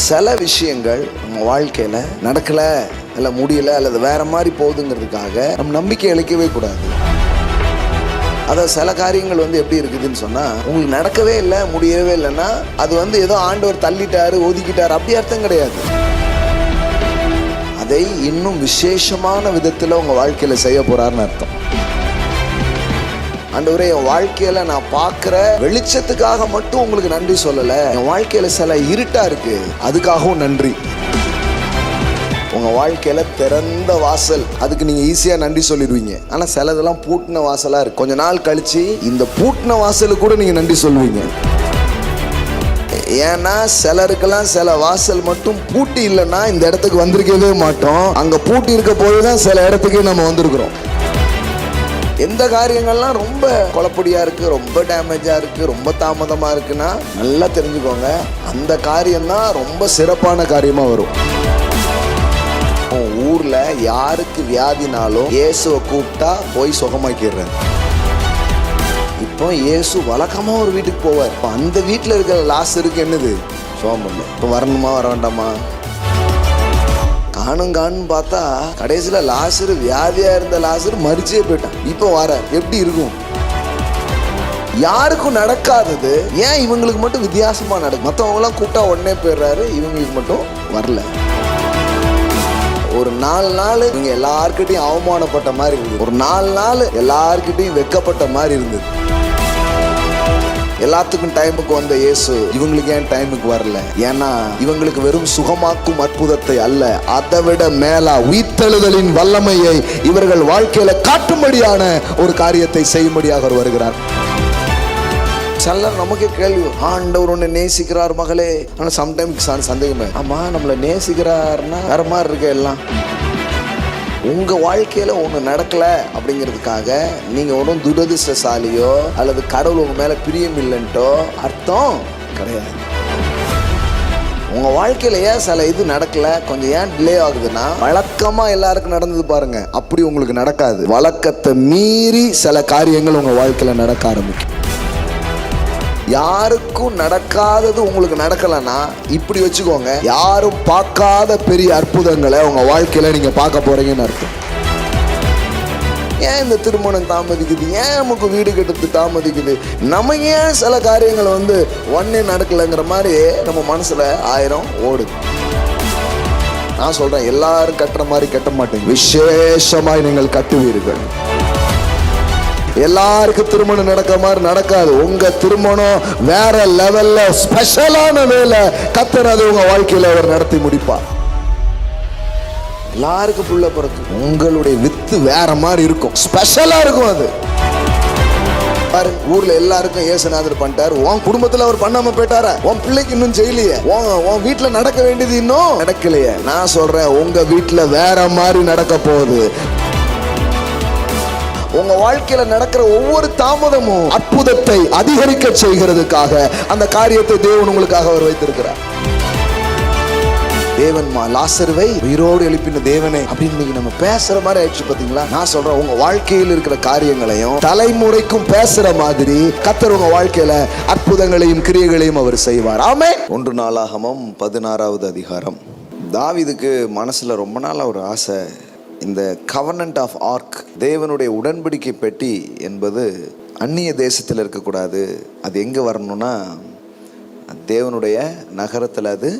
சில விஷயங்கள் நம்ம வாழ்க்கையில் நடக்கலை இல்லை முடியலை அல்லது வேற மாதிரி போகுதுங்கிறதுக்காக நம்ம நம்பிக்கை இழைக்கவே கூடாது. அதான் சில காரியங்கள் எப்படி இருக்குதுன்னு சொன்னால், உங்களுக்கு நடக்கவே இல்லை முடியவே இல்லைன்னா அது ஏதோ ஆண்டவர் தள்ளிட்டாரு ஒதுக்கிட்டாரு அப்படி அர்த்தம் கிடையாது. அதை இன்னும் விசேஷமான விதத்தில் உங்கள் வாழ்க்கையில் செய்ய போறாருன்னு அர்த்தம். ஆண்டவரே, என் வாழ்க்கையில நான் பார்க்குற வெளிச்சத்துக்காக மட்டும் உங்களுக்கு நன்றி சொல்லலை, என் வாழ்க்கையில சில இருட்டா இருக்கு அதுக்காகவும் நன்றி. உங்க வாழ்க்கையில திறந்த வாசல், அதுக்கு நீங்க ஈஸியா நன்றி சொல்லிடுவீங்க. ஆனா சிலதெல்லாம் பூட்டின வாசலா இருக்கு. கொஞ்ச நாள் கழிச்சு இந்த பூட்டின வாசலுக்கு கூட நீங்க நன்றி சொல்லுவீங்க. ஏன்னா சிலருக்கெல்லாம் சில வாசல் மட்டும் பூட்டி இல்லைன்னா இந்த இடத்துக்கு வந்திருக்கவே மாட்டோம். அங்க பூட்டி இருக்க போதுதான் சில இடத்துக்கு நம்ம வந்திருக்கிறோம். எந்த காரியங்கள்லாம் ரொம்ப குழப்படியா இருக்கு, ரொம்ப டேமேஜா இருக்கு, ரொம்ப தாமதமா இருக்குன்னா நல்லா தெரிஞ்சுக்கோங்க, அந்த காரியம்தான் ரொம்ப சிறப்பான காரியமா வரும். ஊர்ல யாருக்கு வியாதினாலும் இயேசுவை கூப்பிட்டா போய் சுகமாக்கிடுறாரு. இப்போ இயேசு வழக்கமா ஒரு வீட்டுக்கு போவார். இப்போ அந்த வீட்டில் இருக்கிற லாசருக்கு என்னது சுகம் பண்ணல. இப்போ வரணுமா வர வேண்டாமா? காணுன்னு பார்த்தா கடைசியில் லாசரு, வியாதியா இருந்த லாசரு மரிச்சே போயிட்டான். இப்போ வர எப்படி இருக்கும்? யாருக்கும் நடக்காதது ஏன் இவங்களுக்கு மட்டும் வித்தியாசமா நடக்கும்? மற்றவங்களாம் கூப்பிட்டா உடனே போயிடுறாரு, இவங்களுக்கு மட்டும் வரல. ஒரு 4 நாள் இவங்க எல்லார்கிட்டையும் அவமானப்பட்ட மாதிரி இருந்தது. ஒரு 4 நாள் எல்லார்கிட்டையும் வெக்கப்பட்ட மாதிரி இருந்தது. எல்லாத்துக்கும் டைமுக்கு வந்த இயேசு இவங்களுக்கு ஏன் டைமுக்கு வரல? ஏன்னா இவங்களுக்கு வெறும் சுகமாக்கும் அற்புதத்தை அல்ல, அதை விட மேலா உயிர்த்தெழுதலின் வல்லமையை இவர்கள் வாழ்க்கையில காட்டும்படியான ஒரு காரியத்தை செய்யும்படியாக அவர் வருகிறார். சிலர் நமக்கே கேள்வி, ஆண்டவர் உன்னை நேசிக்கிறார் மகளே. ஆனால் சம்டைம்ஸ் சந்தேகமே, ஆமா நம்மளை நேசிக்கிறாருன்னா வேற மாதிரி இருக்க. எல்லாம் உங்க வாழ்க்கையில ஒண்ணு நடக்கல அப்படிங்கிறதுக்காக நீங்க ஒன்றும் துரதிர்ஷ்டசாலியோ அல்லது கடவுள் உங்க மேல பிரியம் இல்லைன்ட்டோ அர்த்தம் கிடையாது. உங்க வாழ்க்கையில ஏன் சில இது நடக்கல, கொஞ்சம் ஏன் டிலே ஆகுதுன்னா, வழக்கமா எல்லாருக்கும் நடந்தது பாருங்க, அப்படி உங்களுக்கு நடக்காது. வழக்கத்தை மீறி சில காரியங்கள் உங்க வாழ்க்கையில நடக்க ஆரம்பிக்கும். யாருக்கும் நடக்காதது உங்களுக்கு நடக்கலன்னா இப்படி வச்சுக்கோங்க, யாரும் பார்க்காத பெரிய அற்புதங்களை உங்க வாழ்க்கையில நீங்க பார்க்க போறீங்கன்னு அர்த்தம். ஏன் இந்த திருமணம் தாமதிக்குது, ஏன் நமக்கு வீடு கட்டுறது தாமதிக்குது, நம்ம ஏன் சில காரியங்கள் ஒன்னே நடக்கலைங்கிற மாதிரி நம்ம மனசுல 1000 ஓடுது. நான் சொல்றேன், எல்லாரும் கட்டுற மாதிரி கட்ட மாட்டேங்க, விசேஷமாய் நீங்கள் கட்டுவீர்கள். எல்லாருக்கும் திருமணம் நடக்க மாதிரி நடக்காது. உங்க திருமணம் வேற லெவல்ல ஸ்பெஷலான வேலை கர்த்தர் அது உங்க வாழ்க்கையில அவர் நடத்தி முடிப்பார். எல்லாருக்கும் புள்ள பிறக்கும், உங்களுடைய வித்து வேற மாதிரி இருக்கும், ஸ்பெஷலா இருக்கும். அது பாரு, ஊர்ல எல்லாருக்கும் இயேசுநாதர் பண்ணிட்டாரு, உன் குடும்பத்துல அவர் பண்ணாம போயிட்டாரா? உன் பிள்ளைக்கு இன்னும் செய்யலையே, உன் வீட்டுல நடக்க வேண்டியது இன்னும் நடக்கலையே. நான் சொல்றேன், உங்க வீட்டுல வேற மாதிரி நடக்க போகுது. உங்க வாழ்க்கையில நடக்கிற ஒவ்வொரு தாமதமும் அற்புதத்தை அதிகரிக்க செய்கிறதுக்காக அந்த காரியத்தை தேவன் உங்களுக்காக அவர் வைத்திருக்கிறார். தேவன் லாசருவை உயிரோடு எழுப்பின தேவனே அப்படின்னு நம்ம பேசுற மாதிரி ஆயிடுச்சு பாத்தீங்களா? நான் சொல்றேன், உங்க வாழ்க்கையில் இருக்கிற காரியங்களையும் தலைமுறைக்கும் பேசுற மாதிரி கர்த்தர் உங்க வாழ்க்கையில அற்புதங்களையும் கிரியைகளையும் அவர் செய்வார். ஆமென். 1 நாளாகமம் 16வது அதிகாரம். தாவீதுக்கு மனசுல ரொம்ப நாள் ஒரு ஆசை, இந்த கவர்னன்ட் ஆஃப் ஆர்க், தேவனுடைய உடன்படிக்கை பெட்டி என்பது அந்நிய தேசத்தில் இருக்கக்கூடாது. அது எங்கே வரணும்னா தேவனுடைய நகரத்தில் அது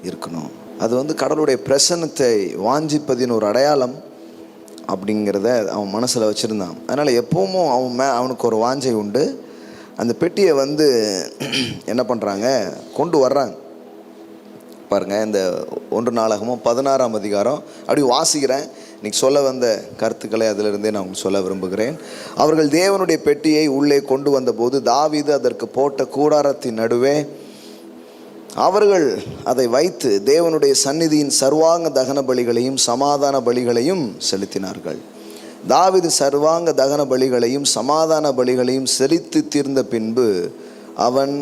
இருக்கணும். அது கடவுளுடைய பிரசன்னத்தை வாஞ்சிப்பதின் ஒரு அடையாளம் அப்படிங்கிறத அவன் மனசில் வச்சுருந்தான். அதனால் எப்பவும் அவனுக்கு ஒரு வாஞ்சை உண்டு. அந்த பெட்டியை என்ன பண்ணுறாங்க, கொண்டு வர்றாங்க. பாருங்க, இந்த 1 நாளாகமும் 16ஆம் அதிகாரம் அப்படி வாசிக்கிறேன். இன்னைக்கு சொல்ல வந்த கருத்துக்களை அதிலிருந்தே நான் உங்களுக்கு சொல்ல விரும்புகிறேன். அவர்கள் தேவனுடைய பெட்டியை உள்ளே கொண்டு வந்தபோது தாவீது அதற்கு போட்ட கூடாரத்தின் நடுவே அவர்கள் அதை வைத்து தேவனுடைய சந்நிதியின் சர்வாங்க தகன பலிகளையும் சமாதான பலிகளையும் செலுத்தினார்கள். தாவீது சர்வாங்க தகன பலிகளையும் சமாதான பலிகளையும் செலுத்தி தீர்ந்த பின்பு அவன்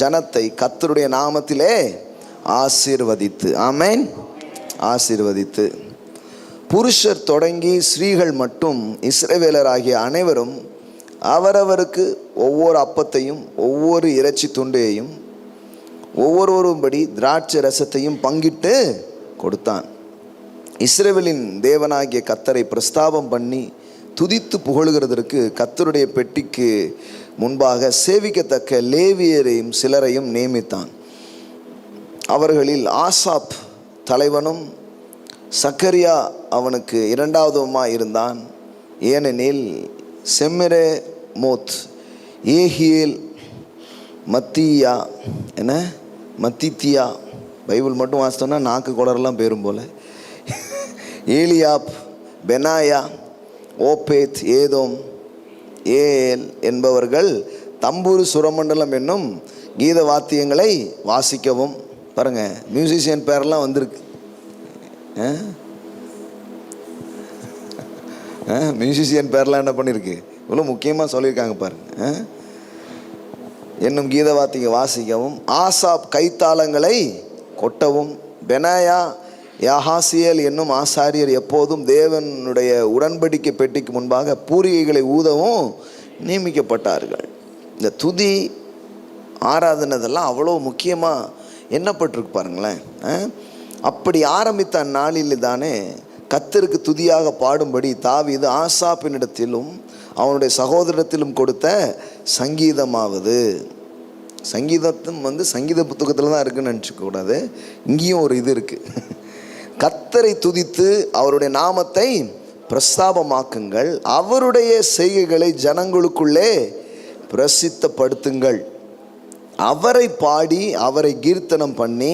ஜனத்தை கர்த்தருடைய நாமத்திலே ஆசீர்வதித்து, ஆமென், ஆசீர்வதித்து புருஷர் தொடங்கி ஸ்திரீகள் மட்டும் இஸ்ரவேலராகிய அனைவரும் அவரவருக்கு ஒவ்வொரு அப்பத்தையும் ஒவ்வொரு இறைச்சி துண்டையும் ஒவ்வொருவரும்படி திராட்சை ரசத்தையும் பங்கிட்டு கொடுத்தான். இஸ்ரவேலின் தேவனாகிய கர்த்தரை பிரஸ்தாபம் பண்ணி துதித்து புகழுகிறதற்கு கர்த்தருடைய பெட்டிக்கு முன்பாக சேவிக்கத்தக்க லேவியரையும் சிலரையும் நியமித்தான். அவர்களில் ஆசாப் தலைவனும் சக்கரியா அவனுக்கு இரண்டாவதுமாய் இருந்தான். ஏனெனில் செமிரேமோத், ஏஹியேல், மத்தியா மத்தித்தியா, பைபிள் மட்டும் வாசித்தோன்னா நாக்கு குளரெல்லாம் பேரும் போல, ஏலியாப், பெனாயா, ஓபேத், ஏதோம், ஏல் என்பவர்கள் தம்பூரு சுரமண்டலம் என்னும் கீத வாத்தியங்களை வாசிக்கவும். பாருங்க, மியூசிஷியன் பேரெல்லாம் வந்திருக்கு. மியூசிஷியன் பேர்லாம் என்ன பண்ணியிருக்கு, இவ்வளோ முக்கியமாக சொல்லியிருக்காங்க பாருங்க. என்னும் கீதவாத்தியை வாசிக்கவும், ஆசாப் கைத்தாளங்களை கொட்டவும், பெனாயா, யாஹாசியேல் என்னும் ஆசாரியர் எப்போதும் தேவனுடைய உடன்படிக்கை பெட்டிக்கு முன்பாக பூரிகைகளை ஊதவும் நியமிக்கப்பட்டார்கள். இந்த துதி ஆராதனதெல்லாம் அவ்வளோ முக்கியமாக எண்ணப்பட்டிருக்கு பாருங்களேன். அப்படி ஆரம்பித்த அந்நாளில் தானே கர்த்தருக்கு துதியாக பாடும்படி தாவீது ஆசாப்பினிடத்திலும் அவனுடைய சகோதரத்திலும் கொடுத்த சங்கீதமாவது, சங்கீதத்தும் சங்கீத புத்தகத்தில் தான் இருக்குன்னு நினச்சிக்கூடாது, இங்கேயும் ஒரு இது இருக்குது. கர்த்தரை துதித்து அவருடைய நாமத்தை பிரஸ்தாபமாக்குங்கள், அவருடைய செய்கைகளை ஜனங்களுக்குள்ளே பிரசித்தப்படுத்துங்கள், அவரை பாடி அவரை கீர்த்தனம் பண்ணி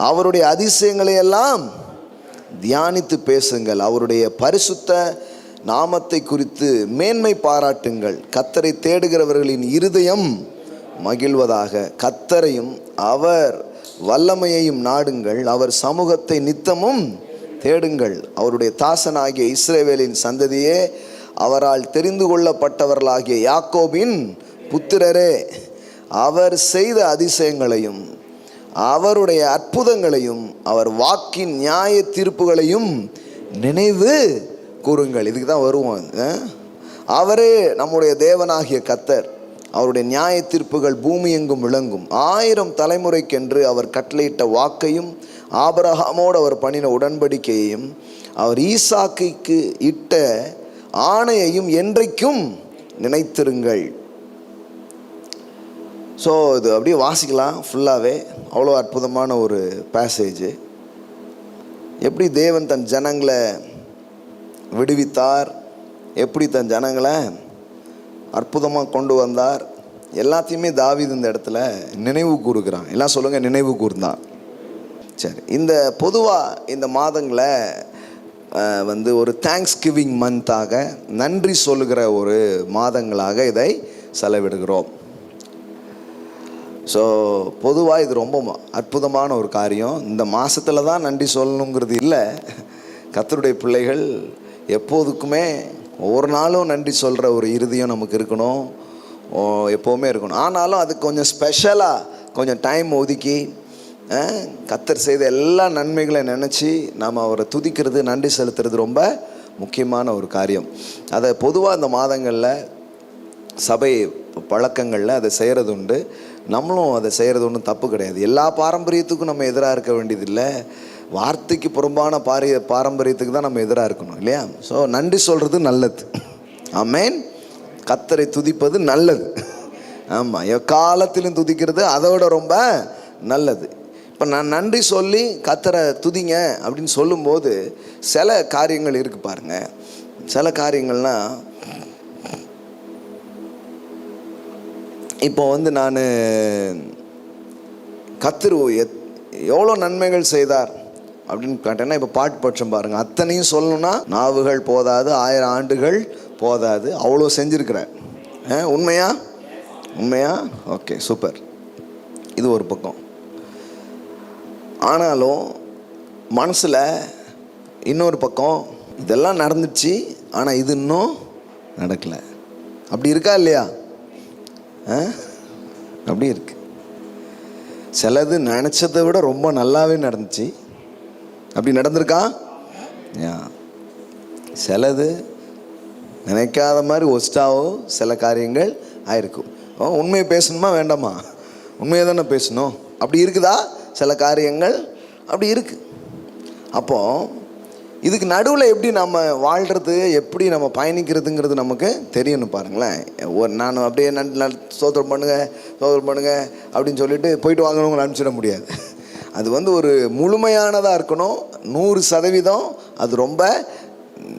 அவருடைய அதிசயங்களை எல்லாம் தியானித்து பேசுங்கள், அவருடைய பரிசுத்த நாமத்தை குறித்து மேன்மை பாராட்டுங்கள், கர்த்தரை தேடுகிறவர்களின் இருதயம் மகிழ்வதாக, கர்த்தரையும் அவர் வல்லமையையும் நாடுங்கள், அவர் சமூகத்தை நித்தமும் தேடுங்கள், அவருடைய தாசனாகிய இஸ்ரவேலின் சந்ததியே, அவரால் தெரிந்து கொள்ளப்பட்டவர்களாகிய யாக்கோபின் புத்திரரே, அவர் செய்த அதிசயங்களையும் அவருடைய அற்புதங்களையும் அவர் வாக்கின் நியாய தீர்ப்புகளையும் நினைவு கூறுங்கள். இதுக்கு தான் வருவோம். அவரே நம்முடைய தேவனாகிய கர்த்தர், அவருடைய நியாய தீர்ப்புகள் பூமி எங்கும் விளங்கும். 1000 தலைமுறைக்கென்று அவர் கட்டளையிட்ட வாக்கையும் ஆபிரகாமோடு அவர் பண்ணின உடன்படிக்கையையும் அவர் ஈசாக்குக்கு இட்ட ஆணையையும் என்றைக்கும் நினைத்திருங்கள். ஸோ இது அப்படியே வாசிக்கலாம் ஃபுல்லாகவே. அவ்வளோ அற்புதமான ஒரு பேசேஜ். எப்படி தேவன் தன் ஜனங்களை விடுவித்தார், எப்படி தன் ஜனங்களை அற்புதமாக கொண்டு வந்தார், எல்லாத்தையுமே தாவீது இந்த இடத்துல நினைவு கூறுகிறான். எல்லாம் சொல்லுங்கள், நினைவு கூர்ந்தான். சரி, இந்த பொதுவாக இந்த மாதங்களை ஒரு தேங்க்ஸ் கிவிங் மந்தாக, நன்றி சொல்லுகிற ஒரு மாதங்களாக இதை செலவிடுகிறோம். ஸோ பொதுவாக இது ரொம்ப அற்புதமான ஒரு காரியம். இந்த மாதத்தில் தான் நன்றி சொல்லணுங்கிறது இல்லை. கர்த்தருடைய பிள்ளைகள் எப்போதுக்குமே ஒவ்வொரு நாளும் நன்றி சொல்கிற ஒரு இருதயம் நமக்கு இருக்கணும், எப்போவுமே இருக்கணும். ஆனாலும் அதுக்கு கொஞ்சம் ஸ்பெஷலாக கொஞ்சம் டைம் ஒதுக்கி கர்த்தர் செய்த எல்லா நன்மைகளை நினச்சி நாம் அவரை துதிக்கிறது, நன்றி செலுத்துறது ரொம்ப முக்கியமான ஒரு காரியம். அதை பொதுவாக இந்த மாதங்களில் சபை பழக்கங்களில் அதை செய்கிறது உண்டு. நம்மளும் அதை செய்கிறது ஒன்றும் தப்பு கிடையாது. எல்லா பாரம்பரியத்துக்கும் நம்ம எதிராக இருக்க வேண்டியதில்லை. வார்த்தைக்கு புறம்பான பாரம்பரியத்துக்கு தான் நம்ம எதிராக இருக்கணும், இல்லையா? ஸோ நன்றி சொல்கிறது நல்லது. ஆமென். கர்த்தரை துதிப்பது நல்லது. ஆமாம், எக்காலத்திலும் துதிக்கிறது அதோட ரொம்ப நல்லது. இப்போ நான் நன்றி சொல்லி கர்த்தரை துதிங்க அப்படின்னு சொல்லும்போது சில காரியங்கள் இருக்குது பாருங்கள். சில காரியங்கள்லாம் இப்போ நான் கர்த்தர் எவ்வளோ நன்மைகள் செய்தார் அப்படின்னு கேட்டேன்னா, இப்போ பாட்டு பட்சம் பாருங்கள், அத்தனையும் சொல்லணும்னா நாவுகள் போதாது, 1000 ஆண்டுகள் போதாது, அவ்வளோ செஞ்சுருக்கிறார். உண்மையா? உண்மையா? Okay, super. இது ஒரு பக்கம். ஆனாலும் மனசில் இன்னொரு பக்கம், இதெல்லாம் நடந்துச்சு ஆனால் இது இன்னும் நடக்கலை. அப்படி இருக்கா இல்லையா? அப்படி இருக்கு. சிலது நினச்சதை விட ரொம்ப நல்லாவே நடந்துச்சு. அப்படி நடந்திருக்கா? சிலது நினைக்காத மாதிரி ஒஸ்டாவோ சில காரியங்கள் ஆயிருக்கும். உண்மையை பேசணுமா வேண்டாமா? உண்மையை தானே பேசணும். அப்படி இருக்குதா? சில காரியங்கள் அப்படி இருக்குது. அப்போது இதுக்கு நடுவில் எப்படி நம்ம வாழ்கிறது, எப்படி நம்ம பயணிக்கிறதுங்கிறது நமக்கு தெரியணும். பாருங்களேன், நான் அப்படியே சோதனை பண்ணுங்க அப்படின்னு சொல்லிட்டு போயிட்டு வாங்கணுங்களை அனுப்பிச்சிட முடியாது. அது ஒரு முழுமையானதாக இருக்கணும். 100% அது ரொம்ப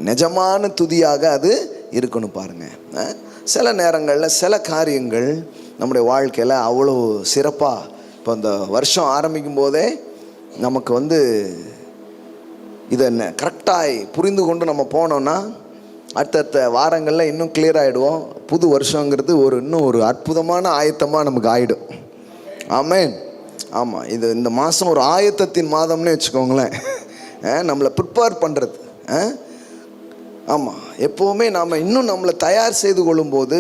நிஜமான துதியாக அது இருக்கணும். பாருங்கள், சில நேரங்களில் சில காரியங்கள் நம்முடைய வாழ்க்கையில் அவ்வளோ சிறப்பாக, இப்போ இந்த வருஷம் ஆரம்பிக்கும் போதே நமக்கு இதை கரெக்டாக புரிந்து கொண்டு நம்ம போனோன்னா அடுத்தடுத்த வாரங்களில் இன்னும் கிளியர் ஆகிடுவோம். புது வருஷங்கிறது இன்னும் ஒரு அற்புதமான ஆயத்தமாக நமக்கு ஆகிடும். ஆமென். ஆமாம், இந்த மாதம் ஒரு ஆயத்தத்தின் மாதம்னு வச்சுக்கோங்களேன். நம்மளை ப்ரிப்பேர் பண்ணுறது. ஆமாம், எப்போவுமே நாம் இன்னும் நம்மளை தயார் செய்து கொள்ளும்போது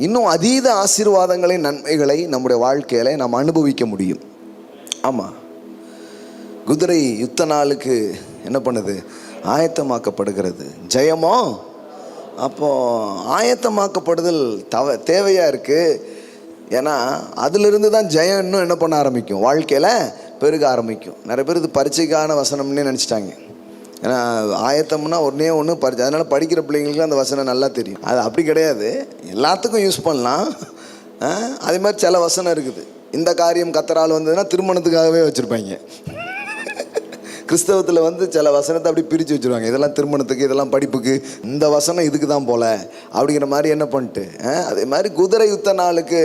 இன்னும் அதீத ஆசீர்வாதங்களை, நன்மைகளை நம்முடைய வாழ்க்கையில் நாம் அனுபவிக்க முடியும். ஆமாம், குதிரை யுத்த நாளுக்கு என்ன பண்ணுது? ஆயத்தமாக்கப்படுகிறது. ஜெயமோ அப்போது ஆயத்தமாக்கப்படுதல் தேவையாக இருக்குது. ஏன்னா அதிலிருந்து தான் ஜெயம் இன்னும் என்ன பண்ண ஆரம்பிக்கும், வாழ்க்கையில் பெருக ஆரம்பிக்கும். நிறைய பேர் இது பரீட்சைக்கான வசனம்னே நினச்சிட்டாங்க. ஏன்னா ஆயத்தம்னா ஒன்று பரிச்சை, அதனால் படிக்கிற பிள்ளைங்களுக்கு அந்த வசனம் நல்லா தெரியும். அது அப்படி கிடையாது, எல்லாத்துக்கும் யூஸ் பண்ணலாம். அதே மாதிரி சில வசனம் இருக்குது, இந்த காரியம் கத்தரால் வந்ததுன்னா திருமணத்துக்காகவே வச்சுருப்பாங்க. கிறிஸ்தவத்தில் சில வசனத்தை அப்படி பிரித்து வச்சுருவாங்க. இதெல்லாம் திருமணத்துக்கு, இதெல்லாம் படிப்புக்கு, இந்த வசனம் இதுக்கு தான் போல அப்படிங்கிற மாதிரி என்ன பண்ணிட்டு. அதே மாதிரி குதிரை யுத்த நாளுக்கு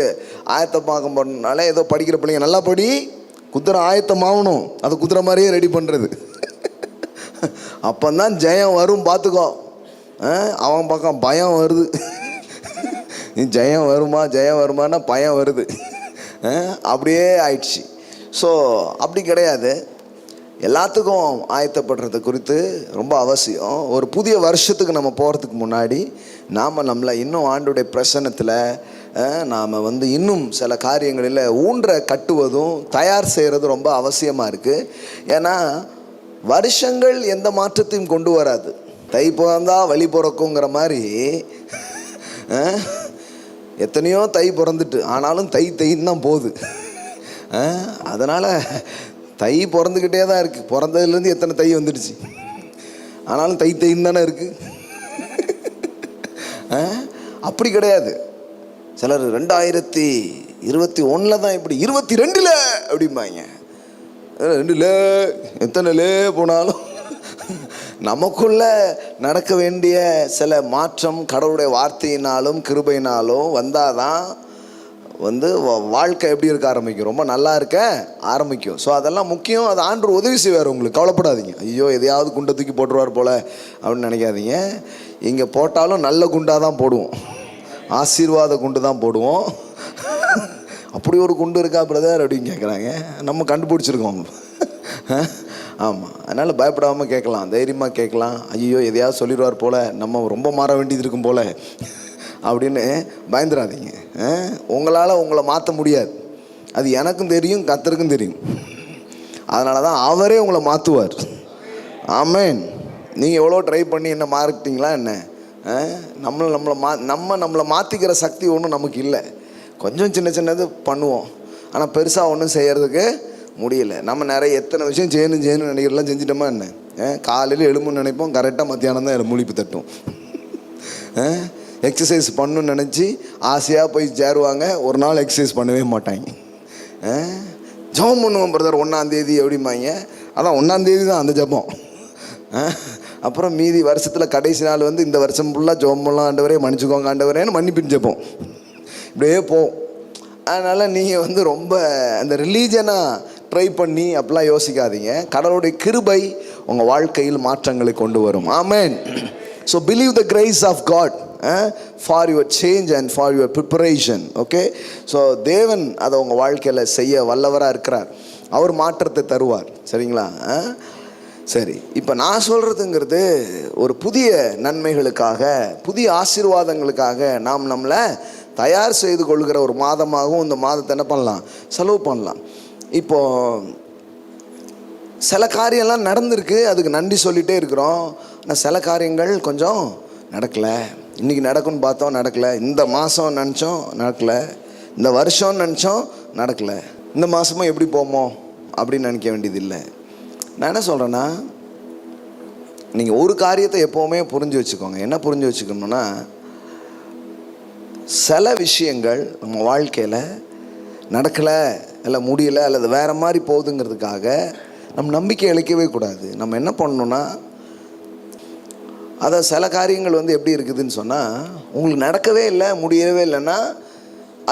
ஆயத்தமாக போனால ஏதோ படிக்கிற பிள்ளைங்க நல்லா படி, குதிரை ஆயத்தமாகணும், அதை குதிரை மாதிரியே ரெடி பண்ணுறது. அப்போதான் ஜெயம் வரும். பார்த்துக்கோ, அவன் பக்கம் பயம் வருது. ஜெயம் வருமானா பயம் வருது. அப்படியே ஆயிடுச்சு. ஸோ அப்படி கிடையாது, எல்லாத்துக்கும் ஆயத்தப்படுறது குறித்து ரொம்ப அவசியம். ஒரு புதிய வருஷத்துக்கு நம்ம போகிறதுக்கு முன்னாடி நம்மளை இன்னும் ஆண்டுடைய பிரசன்னத்தில் நாம் இன்னும் சில காரியங்களில் கட்டுவதும் தயார் செய்கிறதும் ரொம்ப அவசியமாக இருக்குது. ஏன்னா வருஷங்கள் எந்த மாற்றத்தையும் கொண்டு வராது. தை பிறந்தா வழி பிறக்குங்கிற மாதிரி எத்தனையோ தை பிறந்துட்டு ஆனாலும் தைன்னு தான் போகுது. அதனால் தை பிறந்துக்கிட்டே தான் இருக்குது. பிறந்ததுலேருந்து எத்தனை தை வந்துடுச்சு, ஆனாலும் தைன்னு தானே இருக்குது. அப்படி கிடையாது. சிலர் 2021 தான் இப்படி, 22 அப்படிம்பாங்க. 2 எத்தனை போனாலும் நமக்குள்ள நடக்க வேண்டிய சில மாற்றம் கடவுளுடைய வார்த்தையினாலும் கிருபையினாலும் வந்தாதான் வாழ்க்கை எப்படி இருக்க ஆரம்பிக்கும், ரொம்ப நல்லா இருக்க ஆரம்பிக்கும். ஸோ அதெல்லாம் முக்கியம். அது ஆண்டவர் உதவி செய்வார் உங்களுக்கு, கவலைப்படாதீங்க. ஐயோ எதையாவது குண்டை தூக்கி போட்டுருவார் போல் அப்படின்னு நினைக்காதீங்க. இங்கே போட்டாலும் நல்ல குண்டாக தான் போடுவோம், ஆசீர்வாத குண்டு தான் போடுவோம். அப்படி ஒரு குண்டு இருக்கா பிரதர் அப்படின்னு கேட்குறாங்க. நம்ம கண்டுபிடிச்சிருக்கோம். ஆமாம், அதனால் பயப்படாமல் கேட்கலாம், தைரியமாக கேட்கலாம். ஐயோ எதையாவது சொல்லிடுவார் போல், நம்ம ரொம்ப மாற வேண்டியது இருக்கும் போல் அப்படின்னு பயந்துடாதீங்க. உங்களால் உங்களை மாற்ற முடியாது, அது எனக்கும் தெரியும், கர்த்தருக்கும் தெரியும். அதனால தான் அவரே உங்களை மாற்றுவார். ஆமென். நீங்கள் எவ்வளோ ட்ரை பண்ணி என்ன மாறிட்டீங்களா என்ன? நம்மளை மாற்றிக்கிற சக்தி ஒன்றும் நமக்கு இல்லை. கொஞ்சம் சின்னது பண்ணுவோம், ஆனால் பெருசாக ஒன்றும் செய்கிறதுக்கு முடியல. நம்ம நிறைய எத்தனை விஷயம் செய்யணும்னு நினைக்கிறலாம் செஞ்சிட்டோமா என்ன? காலையில் எழும்புன்னு நினைப்போம், கரெக்டாக மத்தியானம் தான் முழிப்பு தட்டும். எக்ஸசைஸ் பண்ணணும்னு நினச்சி ஆசையாக போய் சேருவாங்க, ஒரு நாள் எக்ஸசைஸ் பண்ணவே மாட்டாங்க. ஜபம் பண்ணுவோம் பிரதர் 1ஆம் தேதி அப்படிம்பாங்க. அதான் 1ஆம் தேதி தான் அந்த ஜபம். அப்புறம் மீதி வருஷத்தில் கடைசி நாள் இந்த வருஷம் ஃபுல்லாக ஜபம் பண்ணலாம், ஆண்டவரே மன்னிச்சுக்கோங்க ஆண்டவரேன்னு மன்னிப்பின் ஜபம் இப்படியே போகும். அதனால் நீங்கள் ரொம்ப அந்த ரிலீஜனாக ட்ரை பண்ணி அப்படிலாம் யோசிக்காதீங்க. கடவுளுடைய கிருபை உங்கள் வாழ்க்கையில் மாற்றங்களை கொண்டு வரும். Amen. So believe the grace of God for your change and for your preparation. Okay, so தேவன் அதை உங்கள் வாழ்க்கையில் செய்ய வல்லவராக இருக்கிறார். அவர் மாற்றத்தை தருவார். சரிங்களா? சரி, இப்போ நான் சொல்கிறதுங்கிறது ஒரு புதிய நன்மைகளுக்காக, புதிய ஆசீர்வாதங்களுக்காக நாம் நம்மளை தயார் செய்து கொள்கிற ஒரு மாதமாகவும் இந்த மாதத்தை என்ன பண்ணலாம், செலவு பண்ணலாம். இப்போது சில காரியம்லாம் நடந்திருக்கு, அதுக்கு நன்றி சொல்லிகிட்டே இருக்கிறோம். ஆனால் சில காரியங்கள் கொஞ்சம் நடக்கலை. இன்றைக்கி நடக்கும்னு பார்த்தோம், நடக்கலை. இந்த மாதம் நினச்சோம், நடக்கலை. இந்த வருஷம்னு நினச்சோம், நடக்கலை, இந்த மாதமும் எப்படி போமோ அப்படின்னு நினைக்க வேண்டியது இல்லை. நான் என்ன சொல்கிறேன்னா, நீங்கள் ஒரு காரியத்தை எப்போவுமே புரிஞ்சு வச்சுக்கோங்க. என்ன புரிஞ்சு வச்சுக்கணுன்னா, சில விஷயங்கள் நம்ம வாழ்க்கையில் நடக்கலை, இல்லை முடியலை, அல்லது வேறு மாதிரி போகுதுங்கிறதுக்காக நம்ம நம்பிக்கை இழைக்கவே கூடாது. நம்ம என்ன பண்ணணுன்னா, அதை சில காரியங்கள் வந்து எப்படி இருக்குதுன்னு சொன்னால், உங்களுக்கு நடக்கவே இல்லை, முடியவே இல்லைன்னா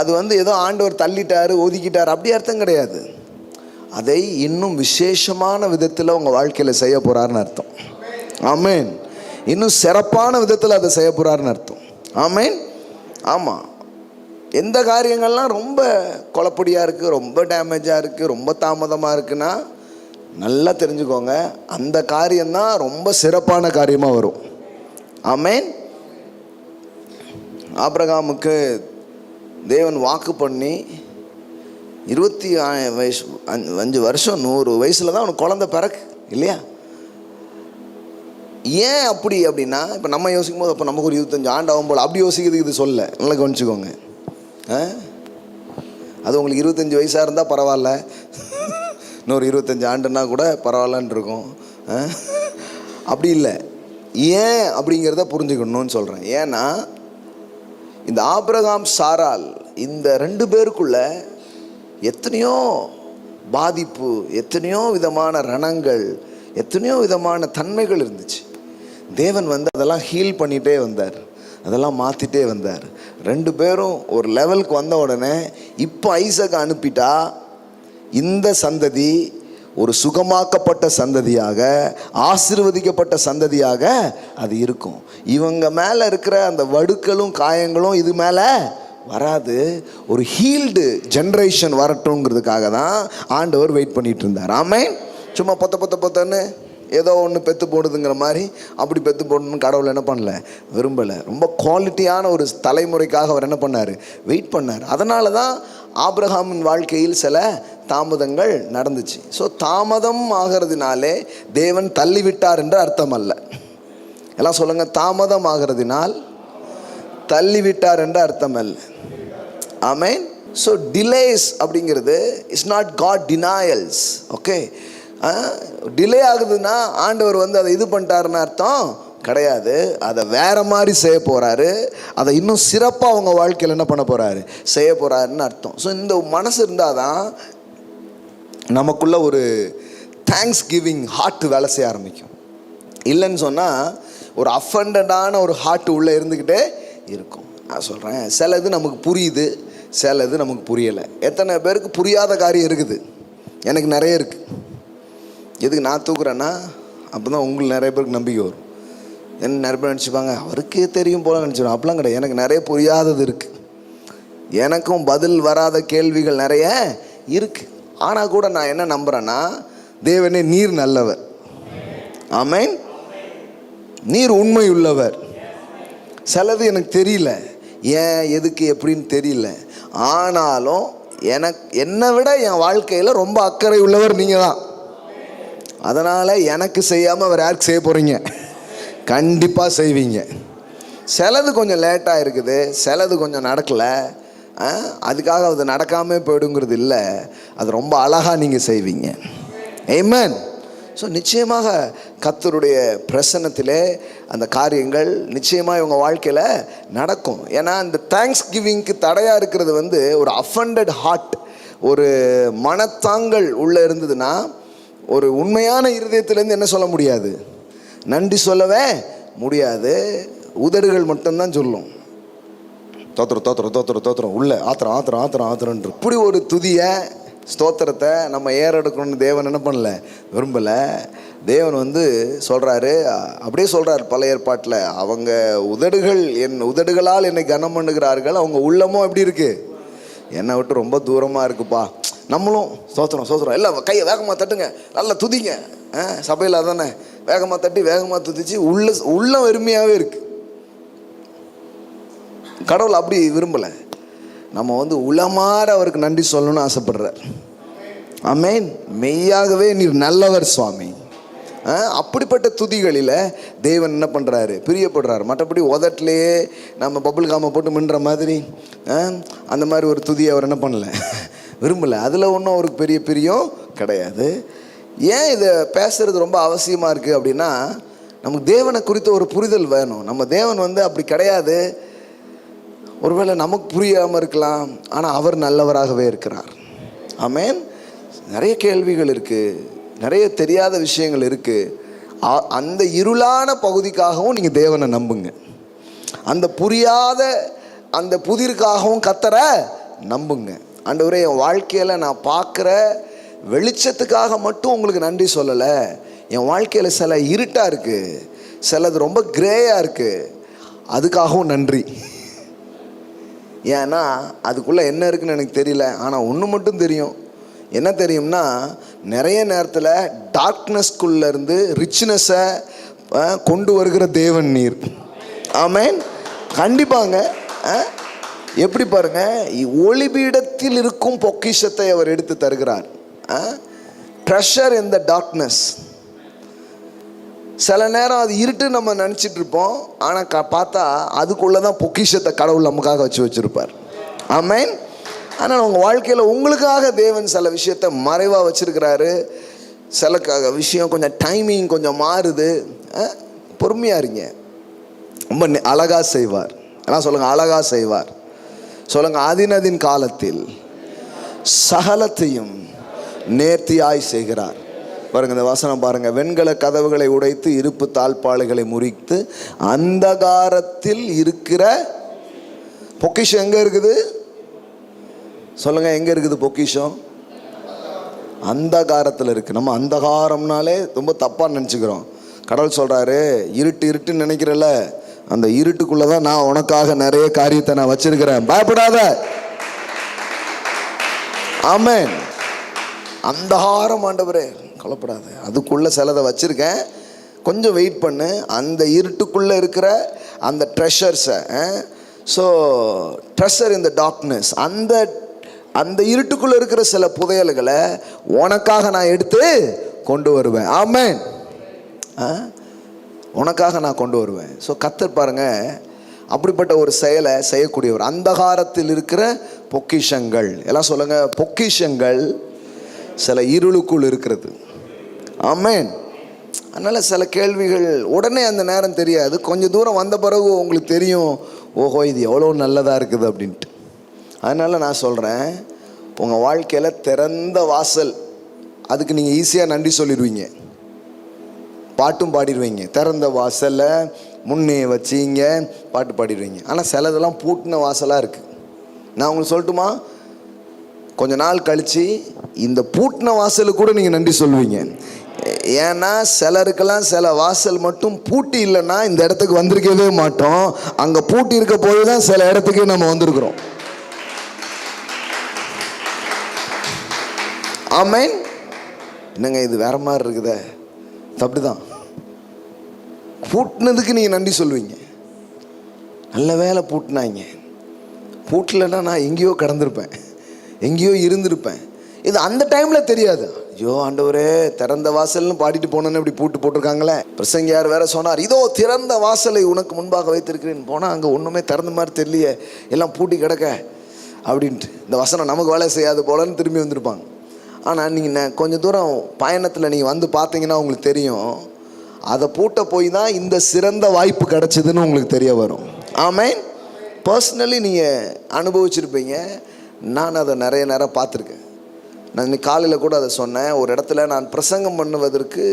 அது வந்து ஏதோ ஆண்டவர் தள்ளிட்டார், ஒதுக்கிட்டார், அப்படி அர்த்தம் கிடையாது. அதை இன்னும் விசேஷமான விதத்தில் உங்கள் வாழ்க்கையில் செய்ய போகிறாருன்னு அர்த்தம். ஆமேன். இன்னும் சிறப்பான விதத்தில் அதை செய்ய போகிறாருன்னு அர்த்தம். ஆமேன். ஆமாம். எந்த காரியங்கள்லாம் ரொம்ப குழப்படியாக இருக்குது, ரொம்ப டேமேஜாக இருக்குது, ரொம்ப தாமதமாக இருக்குன்னா நல்லா தெரிஞ்சுக்கோங்க, அந்த காரியம்தான் ரொம்ப சிறப்பான காரியமாக வரும். ஆமேன். ஆபிரகாமுக்கு தேவன் வாக்கு பண்ணி 25 வருஷம் 100 வயசில் தான் அவனுக்கு குழந்தை பிறகு இல்லையா? ஏன் அப்படி அப்படின்னா, இப்போ நம்ம யோசிக்கும் போது அப்போ நமக்கு ஒரு 25 ஆண்டு ஆகும் போல் அப்படி யோசிக்கிறதுக்கு இது சொல்ல, நல்லா கவனிச்சுக்கோங்க. அது உங்களுக்கு 25 வயசாக இருந்தால் பரவாயில்ல, இன்னொரு 25 ஆண்டுன்னா கூட பரவாயில்லன்னு இருக்கும். அப்படி இல்லை. ஏன் அப்படிங்கிறத புரிஞ்சுக்கணும்னு சொல்கிறேன். ஏன்னா இந்த ஆபிரகாம் சாரால் இந்த 2 பேருக்குள்ள எத்தனையோ பாதிப்பு, எத்தனையோ விதமான ரணங்கள், எத்தனையோ விதமான தன்மைகள் இருந்துச்சு. தேவன் வந்து அதெல்லாம் ஹீல் பண்ணிகிட்டே வந்தார், அதெல்லாம் மாற்றிட்டே வந்தார். 2 பேரும் ஒரு லெவலுக்கு வந்த உடனே இப்போ ஐசக் அனுப்பிட்டா இந்த சந்ததி ஒரு சுகமாக்கப்பட்ட சந்ததியாக, ஆசீர்வதிக்கப்பட்ட சந்ததியாக அது இருக்கும். இவங்க மேலே இருக்கிற அந்த வடுக்களும் காயங்களும் இது மேலே வராது. ஒரு ஹீல்டு ஜென்ரேஷன் வரட்டுங்கிறதுக்காக தான் ஆண்டவர் வெயிட் பண்ணிட்டு இருந்தார். ஆமேன். சும்மா பொத்தன்னு ஏதோ ஒன்று பெற்று போடுதுங்கிற மாதிரி அப்படி பெற்று போடணும்னு கடவுள் என்ன பண்ணல, விரும்பலை. ரொம்ப குவாலிட்டியான ஒரு தலைமுறைக்காக அவர் என்ன பண்ணார், வெயிட் பண்ணார். அதனால தான் ஆபிரகாமின் வாழ்க்கையில் சில தாமதங்கள் நடந்துச்சு. ஸோ தாமதம் ஆகிறதுனாலே தேவன் தள்ளிவிட்டார் என்று அர்த்தம் அல்ல. எல்லாம் சொல்லுங்கள், தாமதம் ஆகிறதுனால் தள்ளிவிட்டார் என்று அர்த்தம் அல்ல. ஆமேன். ஸோ டிலேஸ் அப்படிங்கிறது is not God denials. Okay, delay ஆகுதுன்னா ஆண்டவர் வந்து அதை இது பண்ணிட்டாருன்னு அர்த்தம் கிடையாது. அதை வேற மாதிரி செய்ய போகிறாரு, அதை இன்னும் சிறப்பாக அவங்க வாழ்க்கையில் என்ன பண்ண போகிறாரு, செய்ய போகிறாருன்னு அர்த்தம். ஸோ இந்த மனசு இருந்தால் தான் நமக்குள்ள ஒரு தேங்க்ஸ் கிவிங் ஹார்ட் வேலை செய்ய ஆரம்பிக்கும். இல்லைன்னு சொன்னால் ஒரு அஃபண்டடான ஒரு ஹார்ட் உள்ளே இருந்துக்கிட்டே இருக்கும். நான் சொல்கிறேன், சிலது நமக்கு புரியுது, சிலது நமக்கு புரியலை. எத்தனை பேருக்கு புரியாத காரியம் இருக்குது? எனக்கு நிறைய இருக்குது. எதுக்கு நான் தூக்குறேன்னா, அப்போ தான் உங்களுக்கு நிறைய பேருக்கு நம்பிக்கை வரும். என்ன நிறைய பேர் நினச்சிப்பாங்க, அவருக்கே தெரியும் போல நினச்சிடும். அப்படிலாம் கிடையாது. எனக்கு நிறைய புரியாதது இருக்குது, எனக்கும் பதில் வராத கேள்விகள் நிறைய இருக்குது. ஆனால் கூட நான் என்ன நம்புகிறேன்னா, தேவனே நீர் நல்லவர். ஆமேன். நீர் உண்மை உள்ளவர். சிலது எனக்கு தெரியல, ஏன் எதுக்கு எப்படின்னு தெரியல. ஆனாலும் என்னை விட என் வாழ்க்கையில் ரொம்ப அக்கறை உள்ளவர் நீங்கள் தான். அதனால் எனக்கு செய்யாமல் அவர் யாருக்கு செய்ய போகிறீங்க? கண்டிப்பாக செய்வீங்க. சிலது கொஞ்சம் லேட்டாக இருக்குது, சிலது கொஞ்சம் நடக்கலை, அதுக்காக அது நடக்காமல் போயிடுங்கிறது இல்லை. அது ரொம்ப அழகாக நீங்கள் செய்வீங்க. ஆமென். ஸோ நிச்சயமாக கர்த்தருடைய பிரசன்னத்திலே அந்த காரியங்கள் நிச்சயமாக இவங்க வாழ்க்கையில் நடக்கும். ஏன்னா இந்த தேங்க்ஸ் கிவிங்க்கு தடையாக இருக்கிறது வந்து ஒரு அஃபண்டட் ஹார்ட், ஒரு மனத்தாங்கள் உள்ளே இருந்ததுன்னா ஒரு உண்மையான இருதயத்திலேருந்து என்ன சொல்ல முடியாது, நன்றி சொல்லவே முடியாது. உதடுகள் மட்டும்தான் சொல்லும், தோத்திரம் தோத்திரம் தோத்திரம் தோத்திரம், உள்ள ஆத்திரம் ஆத்திரம் ஆத்திரம் ஆத்திரன்ற. இப்படி ஒரு துதியை ஸ்தோத்திரத்தை நம்ம ஏறெடுக்கணும்னு தேவன் என்ன பண்ணல, விரும்பலை. தேவன் வந்து சொல்கிறாரு, அப்படியே சொல்கிறார் பழைய ஏற்பாட்டில், அவங்க உதடுகளால் என்னை கனம் பண்ணுகிறார்கள், அவங்க உள்ளமும் எப்படி இருக்குது, என்னை விட்டு ரொம்ப தூரமாக இருக்குப்பா. நம்மளும் சோத்திரம் சோத்திரம் எல்லாம் கையை வேகமாக தட்டுங்க, நல்லா துதிங்க. சபையில் அதானே வேகமாக தட்டி வேகமாக துதிச்சு உள்ளம் வெறுமையாகவே இருக்குது. கடவுள் அப்படி விரும்பலை. நம்ம வந்து உளமாற அவருக்கு நன்றி சொல்லணும்னு ஆசைப்படுறார். ஆமென். மெய்யாகவே நீர் நல்லவர் சுவாமி. அப்படிப்பட்ட துதிகளில் தேவன் என்ன பண்ணுறாரு, பிரியப்படுறாரு. மற்றபடி உதட்டிலேயே நம்ம பபுள் காமை போட்டு மின்ற மாதிரி அந்த மாதிரி ஒரு துதியை அவர் என்ன பண்ணல, விரும்பலை. அதில் ஒன்றும் அவருக்கு பெரிய பிரியம் கிடையாது. ஏன் இதை பேசுகிறது ரொம்ப அவசியமாக இருக்குது அப்படின்னா, நமக்கு தேவனை குறித்த ஒரு புரிதல் வேணும். நம்ம தேவன் அப்படி கிடையாது. ஒருவேளை நமக்கு புரியாமல் இருக்கலாம், ஆனால் அவர் நல்லவராகவே இருக்கிறார். ஆமென். நிறைய கேள்விகள் இருக்குது, நிறைய தெரியாத விஷயங்கள் இருக்குது. அந்த இருளான பகுதிக்காகவும் நீங்கள் தேவனை நம்புங்க. அந்த புரியாத அந்த புதிருக்காகவும் கர்த்தரை நம்புங்க. ஆண்டவரே, என் வாழ்க்கையில் நான் பார்க்குற வெளிச்சத்துக்காக மட்டும் உங்களுக்கு நன்றி சொல்லலை. என் வாழ்க்கையில் சில இருட்டாக இருக்குது, சிலது ரொம்ப கிரேயாக இருக்குது, அதுக்காகவும் நன்றி. ஏன்னா அதுக்குள்ளே என்ன இருக்குன்னு எனக்கு தெரியல. ஆனால் ஒன்று மட்டும் தெரியும். என்ன தெரியும்னா, நிறைய நேரத்தில் டார்க்னஸ்குள்ளேருந்து ரிச்னஸை கொண்டு வருகிற தேவன் நீர். ஆமென். கண்டிப்பாங்க. எப்படி பாருங்க, ஒளிபீடத்தில் இருக்கும் பொக்கிஷத்தை அவர் எடுத்து தருகிறார். Treasure in the darkness. சில நேரம் அது இருட்டு நம்ம நினச்சிட்டு இருப்போம், ஆனால் பார்த்தா அதுக்குள்ளே தான் பொக்கிஷத்தை கடவுள் நமக்காக வச்சுருப்பார். ஆமென். ஆனால் உங்கள் வாழ்க்கையில் உங்களுக்காக தேவன் சில விஷயத்தை மறைவாக வச்சுருக்கிறாரு. சில விஷயம் கொஞ்சம் டைமிங் கொஞ்சம் மாறுது. பொறுமையாக இருங்க. ரொம்ப அழகாக செய்வார். எல்லாம் சொல்லுங்கள், அழகாக செய்வார். சொல்லுங்கள், அதினதின் காலத்தில் சகலத்தையும் நேர்த்தியாய் செய்கிறார். பாருங்க, இந்த வசனம் பாருங்க. வெண்கல கதவுகளை உடைத்து இருப்பு தாழ்பாளைகளை முறித்து அந்தகாரத்தில் இருக்கிற பொக்கிஷம் எங்க இருக்குது? சொல்லுங்க, எங்க இருக்குது பொக்கிஷம்? அந்தகாரத்தில் இருக்கு. நம்ம அந்தகாரம்னாலே ரொம்ப தப்பா நினச்சிக்கிறோம். கடவுள் சொல்றாரு, இருட்டு இருட்டுன்னு நினைக்கிறல்ல, அந்த இருட்டுக்குள்ளதான் நான் உனக்காக நிறைய காரியத்தை நான் வச்சிருக்கிறேன், பயப்படாத. ஆமென். அந்தகாரம் ஆண்டவரே, கவலைப்படாத, அதுக்குள்ளே சிலதை வச்சுருக்கேன், கொஞ்சம் வெயிட் பண்ணு. அந்த இருட்டுக்குள்ளே இருக்கிற அந்த ட்ரெஷர்ஸை, so treasure in the darkness, அந்த இருட்டுக்குள்ளே இருக்கிற சில புதையல்களை உனக்காக நான் எடுத்து கொண்டு வருவேன். ஆமென். உனக்காக நான் கொண்டு வருவேன். ஸோ கர்த்தர் பாருங்க, அப்படிப்பட்ட ஒரு செயலை செய்யக்கூடியவர். அந்தகாரத்தில் இருக்கிற பொக்கிஷங்கள், எல்லாம் சொல்லுங்க, பொக்கிஷங்கள் சில இருளுக்குள் இருக்கிறது. ஆமென். அதனால் சில கேள்விகள் உடனே அந்த நேரம் தெரியாது, கொஞ்சம் தூரம் வந்த பிறகு உங்களுக்கு தெரியும், ஓஹோ இது எவ்வளோ நல்லதாக இருக்குது அப்படின்ட்டு. அதனால் நான் சொல்கிறேன், உங்கள் வாழ்க்கையில் திறந்த வாசல், அதுக்கு நீங்கள் ஈஸியாக நன்றி சொல்லிடுவீங்க, பாட்டும் பாடிடுவீங்க. திறந்த வாசலில் முன்னே வச்சிங்க பாட்டு பாடிடுவீங்க. ஆனால் சிலதெல்லாம் பூட்டின வாசலாக இருக்குது. நான் உங்களுக்கு சொல்லட்டுமா, கொஞ்ச நாள் கழித்து இந்த பூட்டின வாசலுக்கு கூட நீங்கள் நன்றி சொல்லுவீங்க. ஏன்னா சிலருக்கெல்லாம் சில வாசல் மட்டும் பூட்டி இல்லைன்னா இந்த இடத்துக்கு வந்திருக்கவே மாட்டோம். அங்கே பூட்டி இருக்க போது தான் சில இடத்துக்கு நம்ம வந்திருக்கிறோம். ஆமென். என்னங்க இது வேற மாதிரி இருக்குதே, அப்படிதான். பூட்டினதுக்கு நீங்கள் நன்றி சொல்லுவீங்க. நல்ல வேலை பூட்டினாங்க, பூட்டலைன்னா நான் எங்கேயோ கடந்திருப்பேன், எங்கேயோ இருந்திருப்பேன். இது அந்த டைமில் தெரியாது. ஐயோ ஆண்டவரே, திறந்த வாசல்னு பாடிட்டு போனோன்னு இப்படி பூட்டு போட்டிருக்காங்களே. பிரசங்கியார் வேற சொன்னார், இதோ திறந்த வாசலை உனக்கு முன்பாக வைத்திருக்கிறேன்னு. போனால் அங்கே ஒன்றுமே திறந்த மாதிரி தெரியலையே, எல்லாம் பூட்டி கிடக்க அப்படின்ட்டு. இந்த வசனம் நமக்கு வேலை செய்யாது போலன்னு திரும்பி வந்திருப்பாங்க. ஆனால் நீங்கள் கொஞ்சம் தூரம் பயணத்தில் நீங்கள் வந்து பார்த்தீங்கன்னா உங்களுக்கு தெரியும், அதை பூட்ட போய் தான் இந்த சிறந்த வாய்ப்பு கிடச்சிதுன்னு உங்களுக்கு தெரிய வரும். ஆமென். பர்சனலி நீங்கள் அனுபவிச்சிருப்பீங்க. நான் அதை நிறைய நேரம் பார்த்துருக்கேன். நான் இன்னைக்கு காலையில் கூட அதை சொன்னேன். ஒரு இடத்துல நான் பிரசங்கம் பண்ணுவதற்கு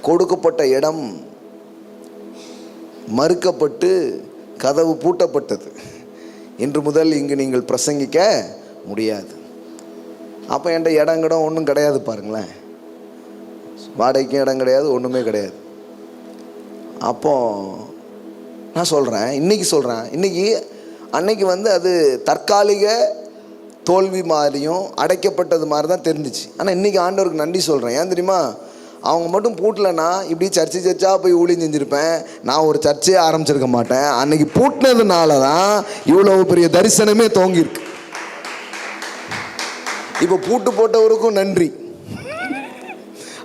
கொடுக்கப்பட்ட இடம் மறுக்கப்பட்டு கதவு பூட்டப்பட்டது. இன்று முதல் இங்கு நீங்கள் பிரசங்கிக்க முடியாது. அப்போ என்கிட்ட இடங்கிடம் ஒன்றும் கிடையாது. பாருங்களேன், வாடகைக்கும் இடம் கிடையாது, ஒன்றுமே கிடையாது. அப்போ நான் சொல்கிறேன், இன்றைக்கி அன்னைக்கு அது தற்காலிக தோல்வி மாதிரியும் அடைக்கப்பட்டது மாதிரி தான் தெரிஞ்சிச்சு. ஆனால் இன்றைக்கி ஆண்டவருக்கு நன்றி சொல்கிறேன். ஏன் தெரியுமா, அவங்க மட்டும் பூட்டலைன்னா இப்படி சர்ச்சாக போய் ஊழியம் செஞ்சுருப்பேன், நான் ஒரு சர்ச்சையே ஆரம்பிச்சிருக்க மாட்டேன். அன்னைக்கு பூட்டினதுனால தான் இவ்வளோ பெரிய தரிசனமே தோங்கியிருக்கு. இப்போ பூட்டு போட்டவருக்கும் நன்றி.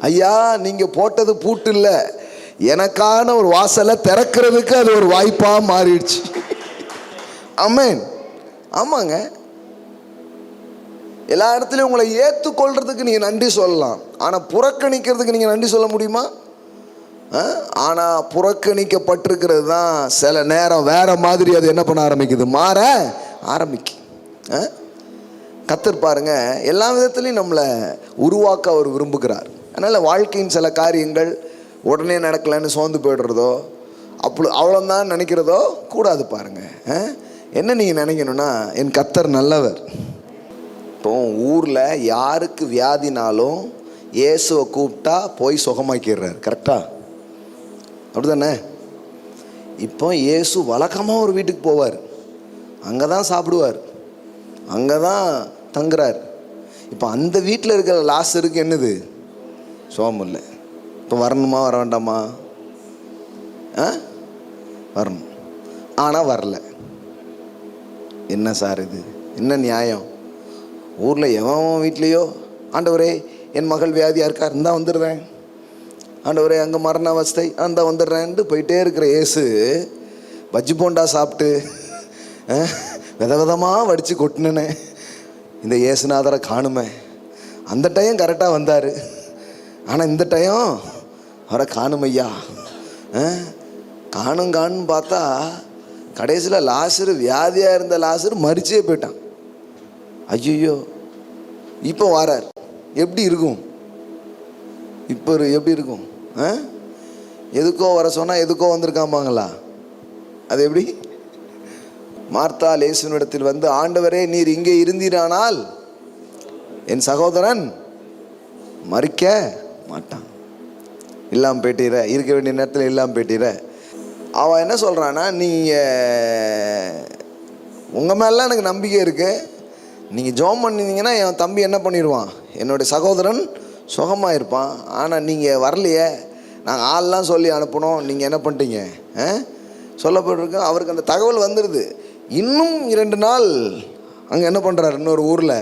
ஐயா, நீங்கள் போட்டது பூட்டு இல்லை, எனக்கான ஒரு வாசலை திறக்கிறதுக்கு அது ஒரு வாய்ப்பாக மாறிடுச்சு. ஆமென். ஆமாங்க. எல்லா இடத்துலையும் உங்களை ஏற்றுக்கொள்றதுக்கு நீங்கள் நன்றி சொல்லலாம். ஆனால் புறக்கணிக்கிறதுக்கு நீங்கள் நன்றி சொல்ல முடியுமா? ஆனால் புறக்கணிக்கப்பட்டிருக்கிறது தான் சில நேரம் வேற மாதிரி அது என்ன பண்ண ஆரம்பிக்குது, மாற ஆரம்பிக்கும். கர்த்தர் பாருங்க எல்லா விதத்துலையும் நம்மளை உருவாக்க அவர் விரும்புகிறார். அதனால் வாழ்க்கையின் சில காரியங்கள் உடனே நடக்கலைன்னு சோர்ந்து போய்டுறதோ அவ்வளோதான் நினைக்கிறதோ கூடாது. பாருங்க என்ன நீங்கள் நினைக்கணும்னா, என் கர்த்தர் நல்லவர். இப்போ ஊரில் யாருக்கு வியாதினாலும் இயேசுவை கூப்பிட்டா போய் சுகமாக்கிடுறார். கரெக்டா? அப்படி தானே? இப்போ இயேசு வழக்கமாக ஒரு வீட்டுக்கு போவார், அங்கே தான் சாப்பிடுவார், அங்கே தான் தங்குறார். இப்போ அந்த வீட்டில் இருக்கிற லாசருக்கு என்னது, சோகம் இல்லை. இப்போ வரணுமா வர வேண்டாமா? வரணும். ஆனால் வரல. என்ன சார் இது, என்ன நியாயம்? ஊரில் எவன் வீட்லேயோ, ஆண்டவரே என் மகள் வியாதியாக இருக்கார், இருந்தால் வந்துடுறேன், ஆண்டவரே அங்கே மரண அவஸ்தை, அந்த வந்துடுறேன்ட்டு போயிட்டே இருக்கிற இயேசு பஜ்ஜி போண்டா சாப்பிட்டு விதவிதமாக வடித்து கொட்டினேனே, இந்த இயேசுநாதரை காணுமே. அந்த டைம் கரெக்டாக வந்தார், ஆனால் இந்த டைம் அவரை காணுமையா. காணுன்னு பார்த்தா கடைசியில் லாசரு, வியாதியாக இருந்த லாசரு மரிச்சே போயிட்டான். ஐயோ இப்போ வாரார், எப்படி இருக்கும்? இப்போ எப்படி இருக்கும்? எதுக்கோ வர சொன்னால் எதுக்கோ வந்திருக்காமாங்களா? அது எப்படி? மார்த்தா இயேசுவினிடத்தில் வந்து, ஆண்டவரே நீர் இங்கே இருந்தீரானால் என் சகோதரன் மறிக்க மாட்டான். இல்லாமல் போயிட்டீர, இருக்க வேண்டிய நேரத்தில் இல்லாமல் போயிட்டீர. அவன் என்ன சொல்கிறான்னா, நீங்கள் உங்கள் மேலாம் எனக்கு நம்பிக்கை இருக்குது, நீங்கள் ஜெபம் பண்ணிங்கன்னா என் தம்பி என்ன பண்ணிடுவான், என்னுடைய சகோதரன் சுகமாக இருப்பான். ஆனால் நீங்கள் வரலையே, நாங்கள் ஆள்லாம் சொல்லி அனுப்பணும், நீங்கள் என்ன பண்ணிட்டீங்க சொல்லப்பட்டிருக்கு. அவருக்கு அந்த தகவல் வந்துடுது. இன்னும் 2 நாள் அங்கே என்ன பண்ணுறாரு, இன்னொரு ஊரில்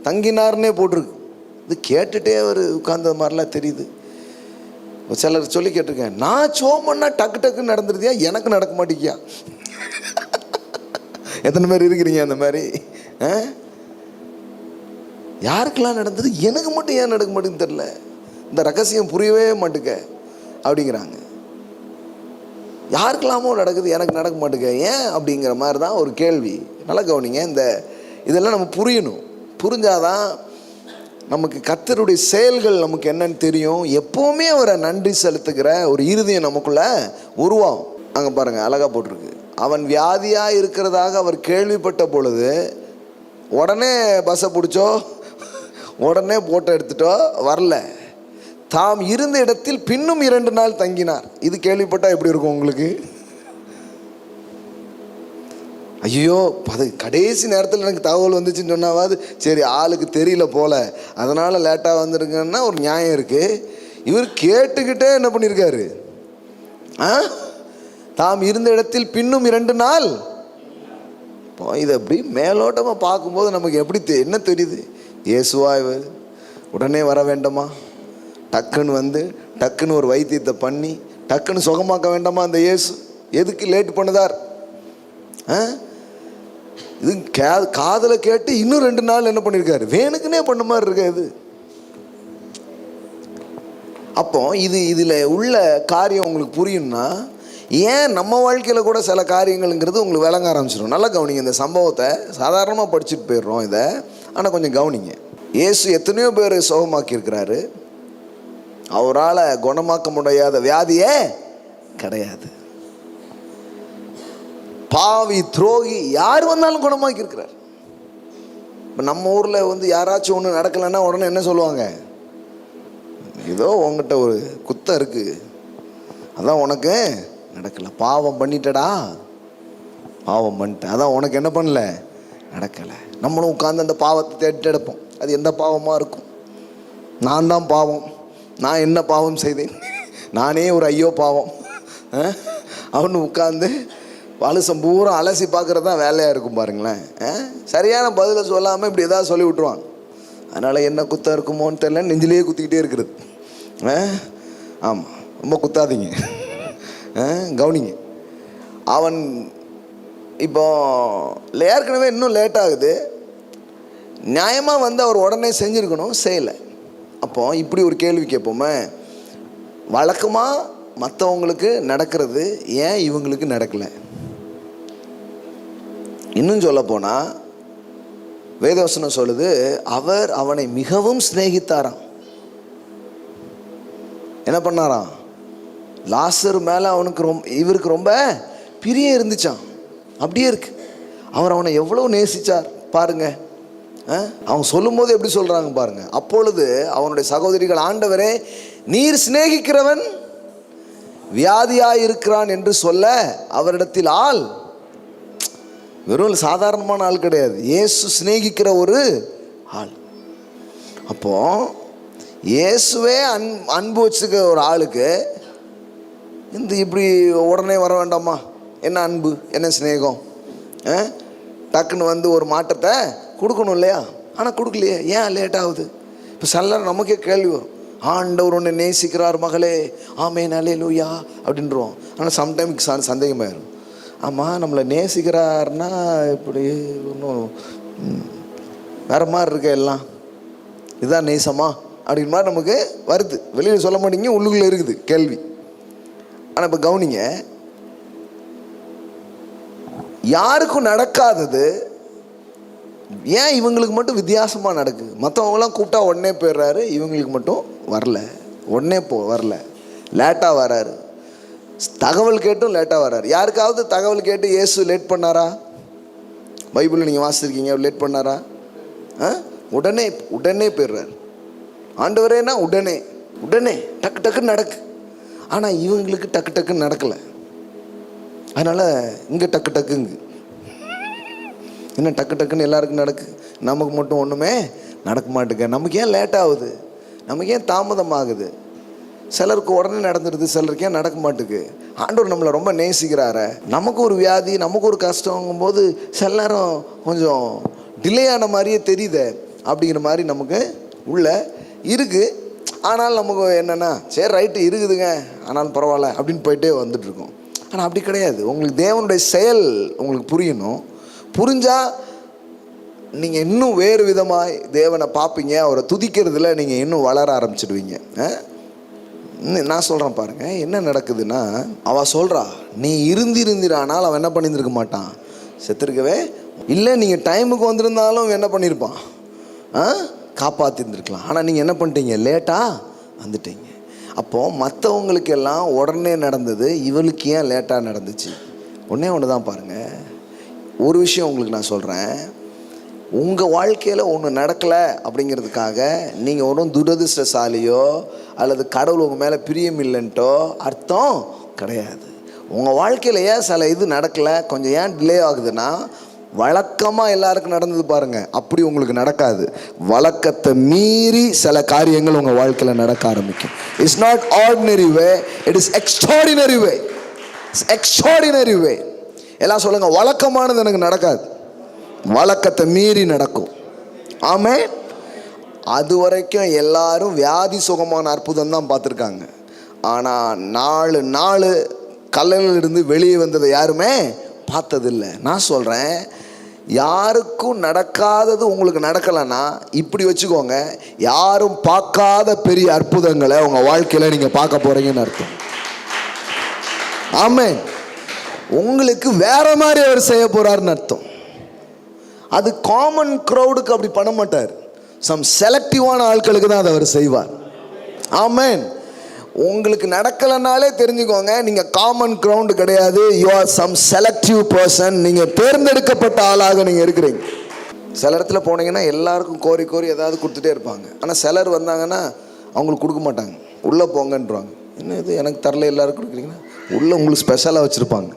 தங்கினார்னே போட்டிருக்கு. இது கேட்டுகிட்டே அவர் உட்கார்ந்த மாதிரிலாம் தெரியுது. சிலர் சொல்லி கேட்டிருக்கேன், நான் ஜெபம் பண்ணால் டக்கு டக்குன்னு நடந்துருதியா, எனக்கு நடக்க மாட்டேங்கியா? எத்தனை பேர் இருக்கிறீங்க அந்த மாதிரி? யாருக்கெல்லாம் நடந்தது, எனக்கு மட்டும் ஏன் நடக்க மாட்டேங்குன்னு தெரில, இந்த ரகசியம் புரியவே மாட்டுக்க அப்படிங்கிறாங்க. யாருக்கெல்லாமோ நடக்குது, எனக்கு நடக்க மாட்டுக்க ஏன் அப்படிங்கிற மாதிரி தான் ஒரு கேள்வி. நல்லா கவனிங்க, இதெல்லாம் நம்ம புரியணும். புரிஞ்சாதான் நமக்கு கர்த்தருடைய செயல்கள் நமக்கு என்னன்னு தெரியும். எப்போவுமே அவரை நன்றி செலுத்துகிற ஒரு இருதயம் நமக்குள்ள உருவாகும். அங்கே பாருங்கள் அழகாக போட்டிருக்கு, அவன் வியாதியாக இருக்கிறதாக அவர் கேள்விப்பட்ட பொழுது உடனே பஸ்ஸை பிடிச்சோ, உடனே போட்டோ எடுத்துட்டோ வரல, தாம் இருந்த இடத்தில் பின்னும் 2 நாள் தங்கினார். இது கேள்விப்பட்டால் எப்படி இருக்கும் உங்களுக்கு? ஐயோ, அது கடைசி நேரத்தில் எனக்கு தகவல் வந்துச்சுன்னு சொன்னாவது சரி, ஆளுக்கு தெரியல போல அதனால் லேட்டாக வந்துருங்கன்னா ஒரு நியாயம் இருக்குது. இவர் கேட்டுக்கிட்டே என்ன பண்ணியிருக்காரு, தாம் இருந்த இடத்தில் பின்னும் 2 நாள். இப்போ இதை அப்படி மேலோட்டமாக பார்க்கும்போது நமக்கு எப்படி என்ன தெரியுது, இயேசுவா இவர் உடனே வர வேண்டாமா, டக்குன்னு வந்து டக்குன்னு ஒரு வைத்தியத்தை பண்ணி டக்குன்னு சுகமாக்க வேண்டாமா அந்த இயேசு? எதுக்கு லேட் பண்ணுதார்? இது காதலை கேட்டு இன்னும் 2 நாள் என்ன பண்ணியிருக்காரு, வேணுக்குன்னே பண்ண மாதிரி இருக்க இது. அப்போ இதில் உள்ள காரியம் உங்களுக்கு புரியும்னா, ஏன் நம்ம வாழ்க்கையில் கூட சில காரியங்கள்ங்கிறது உங்களுக்கு விளங்க ஆரம்பிச்சிடும். நல்லா கவனிங்க, இந்த சம்பவத்தை சாதாரணமாக படிச்சுட்டு போயிடுறோம் இதை, ஆனால் கொஞ்சம் கவனிங்க. இயேசு எத்தனையோ பேர் சுகமாக்கியிருக்கிறாரு, அவரால் குணமாக்க முடியாத வியாதியே கிடையாது. பாவி துரோகி யார் வந்தாலும் குணமாக்கியிருக்கிறார். இப்போ நம்ம ஊரில் வந்து யாராச்சும் ஒன்று நடக்கலைன்னா உடனே என்ன சொல்லுவாங்க, ஏதோ உங்ககிட்ட ஒரு குத்தம் இருக்குது, அதான் உனக்கு நடக்கலை, பாவம் பண்ணிட்டடா, பாவம் பண்ணிட்டேன், அதான் உனக்கு என்ன பண்ணல, நடக்கலை. நம்மளும் உட்காந்து அந்த பாவத்தை தேடிட்டு எடுப்போம். அது எந்த பாவமாக இருக்கும்? நான் தான் பாவம், நான் என்ன பாவம் செய்தேன், நானே ஒரு ஐயோ பாவம் அவனு உட்காந்து பழுசம் பூரா அலசி பார்க்குறது தான் வேலையாக இருக்கும் பாருங்களேன். சரியான பதிலை சொல்லாமல் இப்படி எதாவது சொல்லி விட்டுருவாங்க. அதனால் என்ன குத்தம் இருக்குமோன்னு தெரியல, நெஞ்சிலேயே குத்திக்கிட்டே இருக்கிறது. ஆமாம், ரொம்ப குத்தாதீங்க, கவனிங்க. அவன் இப்போ ஏற்கனவே இன்னும் லேட் ஆகுது, நியாயமாக வந்து அவர் உடனே செஞ்சுருக்கணும், செய்யலை. அப்போ இப்படி ஒரு கேள்வி கேட்போமே, வழக்கமாக மற்றவங்களுக்கு நடக்கிறது ஏன் இவங்களுக்கு நடக்கலை? இன்னும் சொல்ல போனால் வேதவசனம் சொல்லுது, அவர் அவனை மிகவும் சிநேகித்தாராம். என்ன பண்ணாராம்? லாசர் மேலே இவருக்கு ரொம்ப பிரியம் இருந்துச்சான். அப்படியே இருக்கு. அவர் அவனை எவ்வளோ நேசிச்சார் பாருங்க. அவங்க சொல்லும் போது எப்படி சொல்றாங்க பாருங்க. அப்பொழுது அவனுடைய சகோதரிகள், ஆண்டவரே, நீர் சிநேகிக்கிறவன் வியாதியாயிருக்கிறான் என்று சொல்ல அவரிடத்தில் ஆள். வெறும் சாதாரணமான ஆள் கிடையாது, இயேசு சிநேகிக்கிற ஒரு ஆள். அப்போ இயேசுவே அன்பு வச்சுக்க ஒரு ஆளுக்கு இந்த இப்படி உடனே வர வேண்டாமா? என்ன அன்பு, என்ன சிநேகம்? டக்குன்னு வந்து ஒரு மாற்றத்தை கொடுக்கணும் இல்லையா? ஆனால் கொடுக்கலையே, ஏன் லேட் ஆகுது? இப்போ சில நமக்கே கேள்வி வரும், ஆண்டவர் ஒன்று நேசிக்கிறார் மகளே, ஆமேன் அல்லேலூயா அப்படின்றோம். ஆனால் சம்டைம்ஸ் சந்தேகமாயிரும், ஆமாம் நம்மளை நேசிக்கிறார்னா இப்படி ஒன்றும் வேற மாதிரி இருக்க, எல்லாம் இதுதான் நேசமா அப்படின் மாதிரி நமக்கு வருது. வெளியில் சொல்ல மாட்டீங்க, உள்ளுக்குள்ளே இருக்குது கேள்வி. ஆனால் இப்போ கவனிங்க, யாருக்கும் நடக்காதது ஏன் இவங்களுக்கு மட்டும் வித்தியாசமாக நடக்குது? மற்றவங்களாம் கூப்பிட்டா உடனே போயிடுறாரு, இவங்களுக்கு மட்டும் வரல. உடனே வரல, லேட்டாக வராரு. தகவல் கேட்டும் லேட்டாக வராரு. யாருக்காவது தகவல் கேட்டு இயேசு லேட் பண்ணாரா? பைபிளில் நீங்கள் வாசிச்சிருக்கீங்க, லேட் பண்ணாரா? உடனே உடனே போயிடுறாரு. ஆண்டவரேனா உடனே உடனே டக்கு டக்குன்னு நடக்கு. ஆனால் இவங்களுக்கு டக்கு டக்குன்னு நடக்கலை. அதனால் இங்கே டக்கு டக்குங்க, என்ன டக்கு டக்குன்னு எல்லாருக்கும் நடக்கு, நமக்கு மட்டும் ஒன்றுமே நடக்க மாட்டேங்க. நமக்கு ஏன் லேட் ஆகுது? நமக்கு ஏன் தாமதம் ஆகுது? சிலருக்கு உடனே நடந்துடுது, சிலருக்கு ஏன் நடக்க மாட்டுக்கு? ஆண்டவர் நம்மளை ரொம்ப நேசிக்கிறார. நமக்கு ஒரு வியாதி, நமக்கு ஒரு கஷ்டங்கும் போது சில நேரம் கொஞ்சம் டிலே ஆன மாதிரியே தெரியுது. அப்படிங்கிற மாதிரி நமக்கு உள்ள இருக்குது. ஆனால் நமக்கு என்னென்னா, சரி ரைட்டு இருக்குதுங்க, ஆனாலும் பரவாயில்ல அப்படின்னு போயிட்டே வந்துட்டுருக்கோம். ஆனால் அப்படி கிடையாது. உங்களுக்கு தேவனுடைய செயல் உங்களுக்கு புரியணும். புரிஞ்சால் நீங்கள் இன்னும் வேறு விதமாக தேவனை பார்ப்பீங்க. அவரை துதிக்கிறதுல நீங்கள் இன்னும் வளர ஆரம்பிச்சிடுவீங்க. நான் சொல்கிறேன் பாருங்கள், என்ன நடக்குதுன்னா, அவள் சொல்கிறா, நீ இருந்திரானால் அவன் என்ன பண்ணியிருக்க மாட்டான், செத்துருக்கவே இல்லை. நீங்கள் டைமுக்கு வந்திருந்தாலும் என்ன பண்ணியிருப்பான், காப்பாற்றிருந்துருக்கலாம். ஆனால் நீங்கள் என்ன பண்ணிட்டீங்க, லேட்டாக வந்துட்டீங்க. அப்போது மற்றவங்களுக்கெல்லாம் உடனே நடந்தது, இவளுக்கு ஏன் லேட்டாக நடந்துச்சு? ஒன்று தான் பாருங்கள். ஒரு விஷயம் உங்களுக்கு நான் சொல்கிறேன், உங்கள் வாழ்க்கையில் ஒன்று நடக்கலை அப்படிங்கிறதுக்காக நீங்கள் ஒன்றும் துரதிர்ஷ்டசாலியோ அல்லது கடவுள் உங்கள் மேலே பிரியம் இல்லைன்ட்டோ அர்த்தம் கிடையாது. உங்கள் வாழ்க்கையில் ஏன் சில இது நடக்கலை, கொஞ்சம் ஏன் டிலே ஆகுதுன்னா, வழக்கமாக எல்லாருக்கும் நடந்தது பாருங்கள், அப்படி உங்களுக்கு நடக்காது. வழக்கத்தை மீறி சில காரியங்கள் உங்கள் வாழ்க்கையில் நடக்க ஆரம்பிக்கும். It's not ordinary way, it is extraordinary way. Extraordinary way. எல்லாம் சொல்லுங்க, வழக்கமானது எனக்கு நடக்காது, வழக்கத்தை மீறி நடக்கும். ஆமென். அது வரைக்கும் எல்லாரும் வியாதி சுகமான அற்புதம் தான் பார்த்துருக்காங்க. ஆனால் 4 நாள் கல்லறையில் இருந்து வெளியே வந்ததை யாருமே பார்த்ததில்லை. நான் சொல்கிறேன், யாருக்கும் நடக்காதது உங்களுக்கு நடக்கலைன்னா இப்படி வச்சுக்கோங்க, யாரும் பார்க்காத பெரிய அற்புதங்களை உங்கள் வாழ்க்கையில் நீங்கள் பார்க்க போகிறீங்கன்னு அர்த்தம். ஆமென். உங்களுக்கு வேற மாதிரி அவர் செய்ய போறாருன்னு அர்த்தம். அது காமன் க்ரௌடுக்கு அப்படி பண்ண மாட்டார், சம் செலக்டிவான ஆட்களுக்கு தான் அதை அவர் செய்வார். ஆமென். உங்களுக்கு நடக்கலைனாலே தெரிஞ்சுக்கோங்க, நீங்கள் காமன் கிரவுண்டு கிடையாது, you are some selective person. நீங்கள் தேர்ந்தெடுக்கப்பட்ட ஆளாக நீங்கள் இருக்கிறீங்க. சில இடத்துல போனீங்கன்னா எல்லாருக்கும் கோரி கோரி ஏதாவது கொடுத்துட்டே இருப்பாங்க. ஆனால் சிலர் வந்தாங்கன்னா அவங்களுக்கு கொடுக்க மாட்டாங்க, உள்ளே போங்கன்றாங்க. என்ன இது எனக்கு தரல, எல்லாருக்கும் கொடுக்குறீங்கன்னா உள்ளே உங்களுக்கு ஸ்பெஷலாக வச்சுருப்பாங்க.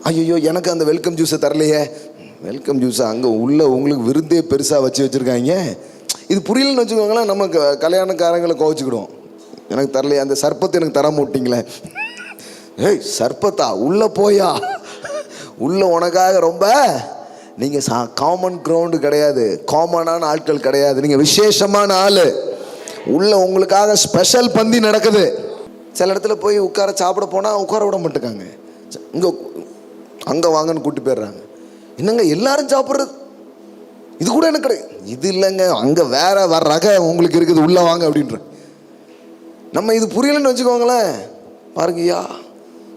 ஐயோ எனக்கு அந்த வெல்கம் ஜூஸை தரலையே, வெல்கம் ஜூஸை அங்கே உள்ளே உங்களுக்கு விருந்தே பெருசாக வச்சுருக்காங்க. இது புரியலன்னு வச்சுக்கோங்களேன், நம்ம கல்யாணக்காரங்களை கோவிச்சுக்கிடுவோம். எனக்கு தரலையே, அந்த சர்ப்பத்தை எனக்கு தர மாட்டீங்களே. ஏய் சர்ப்பத்தா, உள்ளே போயா, உள்ளே உனக்காக ரொம்ப நீங்கள் காமன் கிரவுண்டு கிடையாது, காமனான ஆட்கள் கிடையாது, நீங்கள் விசேஷமான ஆள். உள்ள உங்களுக்காக ஸ்பெஷல் பந்தி நடக்குது. சில இடத்துல போய் உட்கார சாப்பிட போனால் உட்கார விட மாட்டேங்காங்க, இங்கே அங்கே வாங்கன்னு கூட்டி போயிடுறாங்க. என்னங்க எல்லாரும் சாப்பிட்றது, இது கூட எனக்கு கிடையாது. இது இல்லைங்க, அங்கே வேற ரக உங்களுக்கு இருக்குது, உள்ளே வாங்க அப்படின்ற. நம்ம இது புரியலன்னு வச்சுக்கோங்களேன், பாருங்கய்யா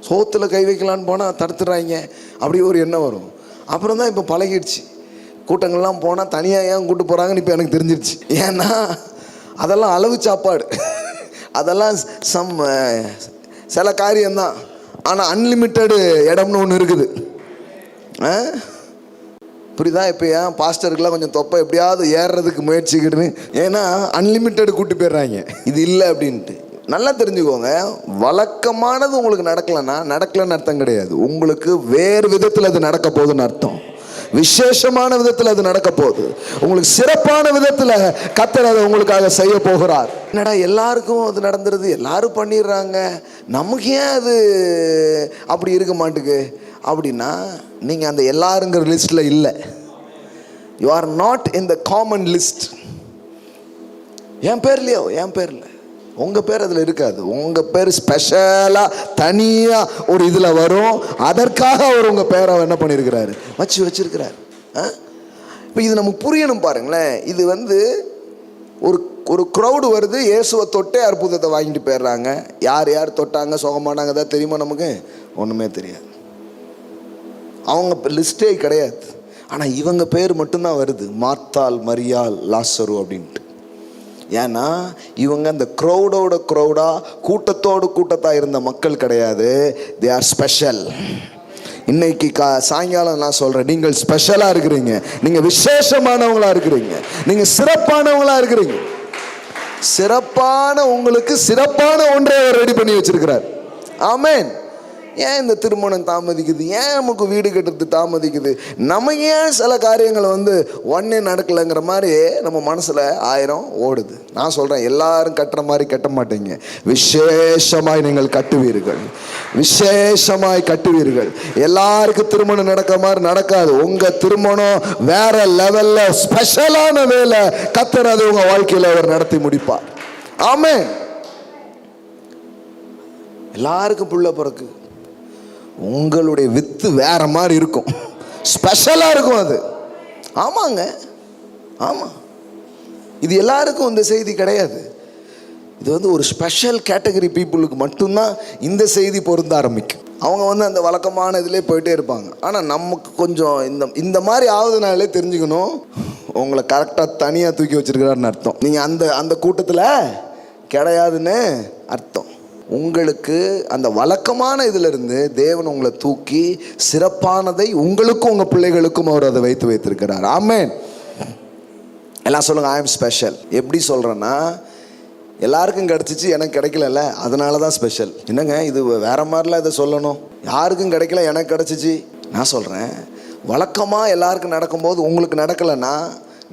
சோத்தில் கை வைக்கலான்னு போனால் தடுத்துடுறாங்க, அப்படி ஒரு எண்ணம் வரும். அப்புறம் தான் இப்போ பழகிடுச்சு. கூட்டங்கள்லாம் போனால் தனியாக ஏன் கூட்டு போகிறாங்கன்னு இப்போ எனக்கு தெரிஞ்சிருச்சு. ஏன்னா அதெல்லாம் அளவு சாப்பாடு, அதெல்லாம் சில காரியம்தான். ஆனால் அன்லிமிட்டடு இடம்னு ஒன்று இருக்குது. புரியுதா? இப்போ ஏன் பாஸ்டருக்கெல்லாம் கொஞ்சம் தொப்பை எப்படியாவது ஏறுறதுக்கு முயற்சிக்கிட்டுன்னு, ஏன்னா அன்லிமிட்டடு கூட்டு போயிடுறாங்க இது இல்லை அப்படின்ட்டு. நல்லா தெரிஞ்சுக்கோங்க, வழக்கமானது உங்களுக்கு நடக்கலன்னு அர்த்தம் கிடையாது. உங்களுக்கு வேறு விதத்தில் அது நடக்க போகுதுன்னு அர்த்தம். விசேஷமான விதத்தில் அது நடக்க போகுது. உங்களுக்கு சிறப்பான விதத்தில் கர்த்தர் அதை உங்களுக்காக செய்ய போகிறார். என்னடா எல்லாருக்கும் அது நடந்துருது, எல்லாரும் பண்ணிடுறாங்க, நமக்கு ஏன் அது அப்படி இருக்க மாட்டுக்கு அப்படின்னா, நீங்கள் அந்த எல்லாருங்கிற லிஸ்ட்டில் இல்லை. You are not in the common list. என் பேர்லையோ, என் பேரில் உங்கள் பேர் அதில் இருக்காது. உங்கள் பேர் ஸ்பெஷலாக தனியாக ஒரு இதில் வரும். அதற்காக அவர் உங்கள் பேரை என்ன பண்ணியிருக்கிறாரு, வச்சிருக்கிறார். இப்போ இது நமக்கு புரியணும் பாருங்களேன். இது ஒரு க்ரௌடு வருது, இயேசுவை தொட்டே அற்புதத்தை வாங்கிட்டு போயிடுறாங்க. யார் யார் தொட்டாங்க, சுகமானாங்க தான் தெரியுமா? நமக்கு ஒன்றுமே தெரியாது. அவங்க லிஸ்டே கிடையாது. ஆனால் இவங்க பேர் மட்டும்தான் வருது, மார்த்தாள், மரியாள், லாசரு அப்படின்ட்டு. ஏன்னா இவங்க அந்த க்ரௌடா கூட்டத்தாக இருந்த மக்கள் கிடையாது. They are special. இன்னைக்கு சாயங்காலம் நான் சொல்கிறேன், நீங்கள் ஸ்பெஷலாக இருக்கிறீங்க, நீங்கள் விசேஷமானவங்களா இருக்கிறீங்க, நீங்கள் சிறப்பானவங்களா இருக்கிறீங்க. சிறப்பான உங்களுக்கு சிறப்பான ஒன்றை ரெடி பண்ணி வச்சிருக்கிறார். ஆமென். ஏன் இந்த திருமணம் தாமதிக்குது, ஏன் நமக்கு வீடு கட்டுறது தாமதிக்குது, நம்ம ஏன் சில காரியங்கள் ஒன்னே நடக்கலைங்கிற மாதிரி நம்ம மனசில் 1000 ஓடுது. நான் சொல்கிறேன், எல்லாரும் கட்டுற மாதிரி கட்ட மாட்டீங்க, விசேஷமாய் நீங்கள் கட்டுவீர்கள், விசேஷமாய் கட்டுவீர்கள். எல்லாருக்கும் திருமணம் நடக்கிற மாதிரி நடக்காது. உங்கள் திருமணம் வேற லெவலில் ஸ்பெஷலான வேலை கர்த்தர் அது உங்கள் வாழ்க்கையில் அவர் நடத்தி முடிப்பார். ஆமென். எல்லாருக்கும் புள்ள பிறக்கு, உங்களுடைய வித்து வேற மாதிரி இருக்கும், ஸ்பெஷலாக இருக்கும் அது. ஆமாங்க, ஆமாம். இது எல்லாருக்கும் இந்த செய்தி கிடையாது. இது ஒரு ஸ்பெஷல் கேட்டகரி பீப்புளுக்கு மட்டும்தான் இந்த செய்தி பொருந்த ஆரம்பிக்கும். அவங்க அந்த வழக்கமான இதிலே போயிட்டே இருப்பாங்க. ஆனால் நமக்கு கொஞ்சம் இந்த மாதிரி ஆகுதுனாலே தெரிஞ்சுக்கணும், உங்களை கரெக்டாக தனியாக தூக்கி வச்சிருக்கிறாருன்னு அர்த்தம். நீங்கள் அந்த கூட்டத்தில் கிடையாதுன்னு அர்த்தம். உங்களுக்கு அந்த வழக்கமான இதிலிருந்து தேவன் உங்களை தூக்கி சிறப்பானதை உங்களுக்கும் உங்கள் பிள்ளைகளுக்கும் அவர் அதை வைத்திருக்கிறார். ஆமென். எல்லாம் சொல்லுங்க, ஐ எம் ஸ்பெஷல். எப்படி சொல்கிறேன்னா, எல்லாருக்கும் கிடச்சிச்சு, எனக்கு கிடைக்கல, அதனால தான் ஸ்பெஷல். என்னங்க இது வேற மாதிரிலாம் இதை சொல்லணும். யாருக்கும் கிடைக்கல, எனக்கு கிடச்சிச்சு. நான் சொல்கிறேன், வழக்கமாக எல்லாருக்கும் நடக்கும்போது உங்களுக்கு நடக்கலைன்னா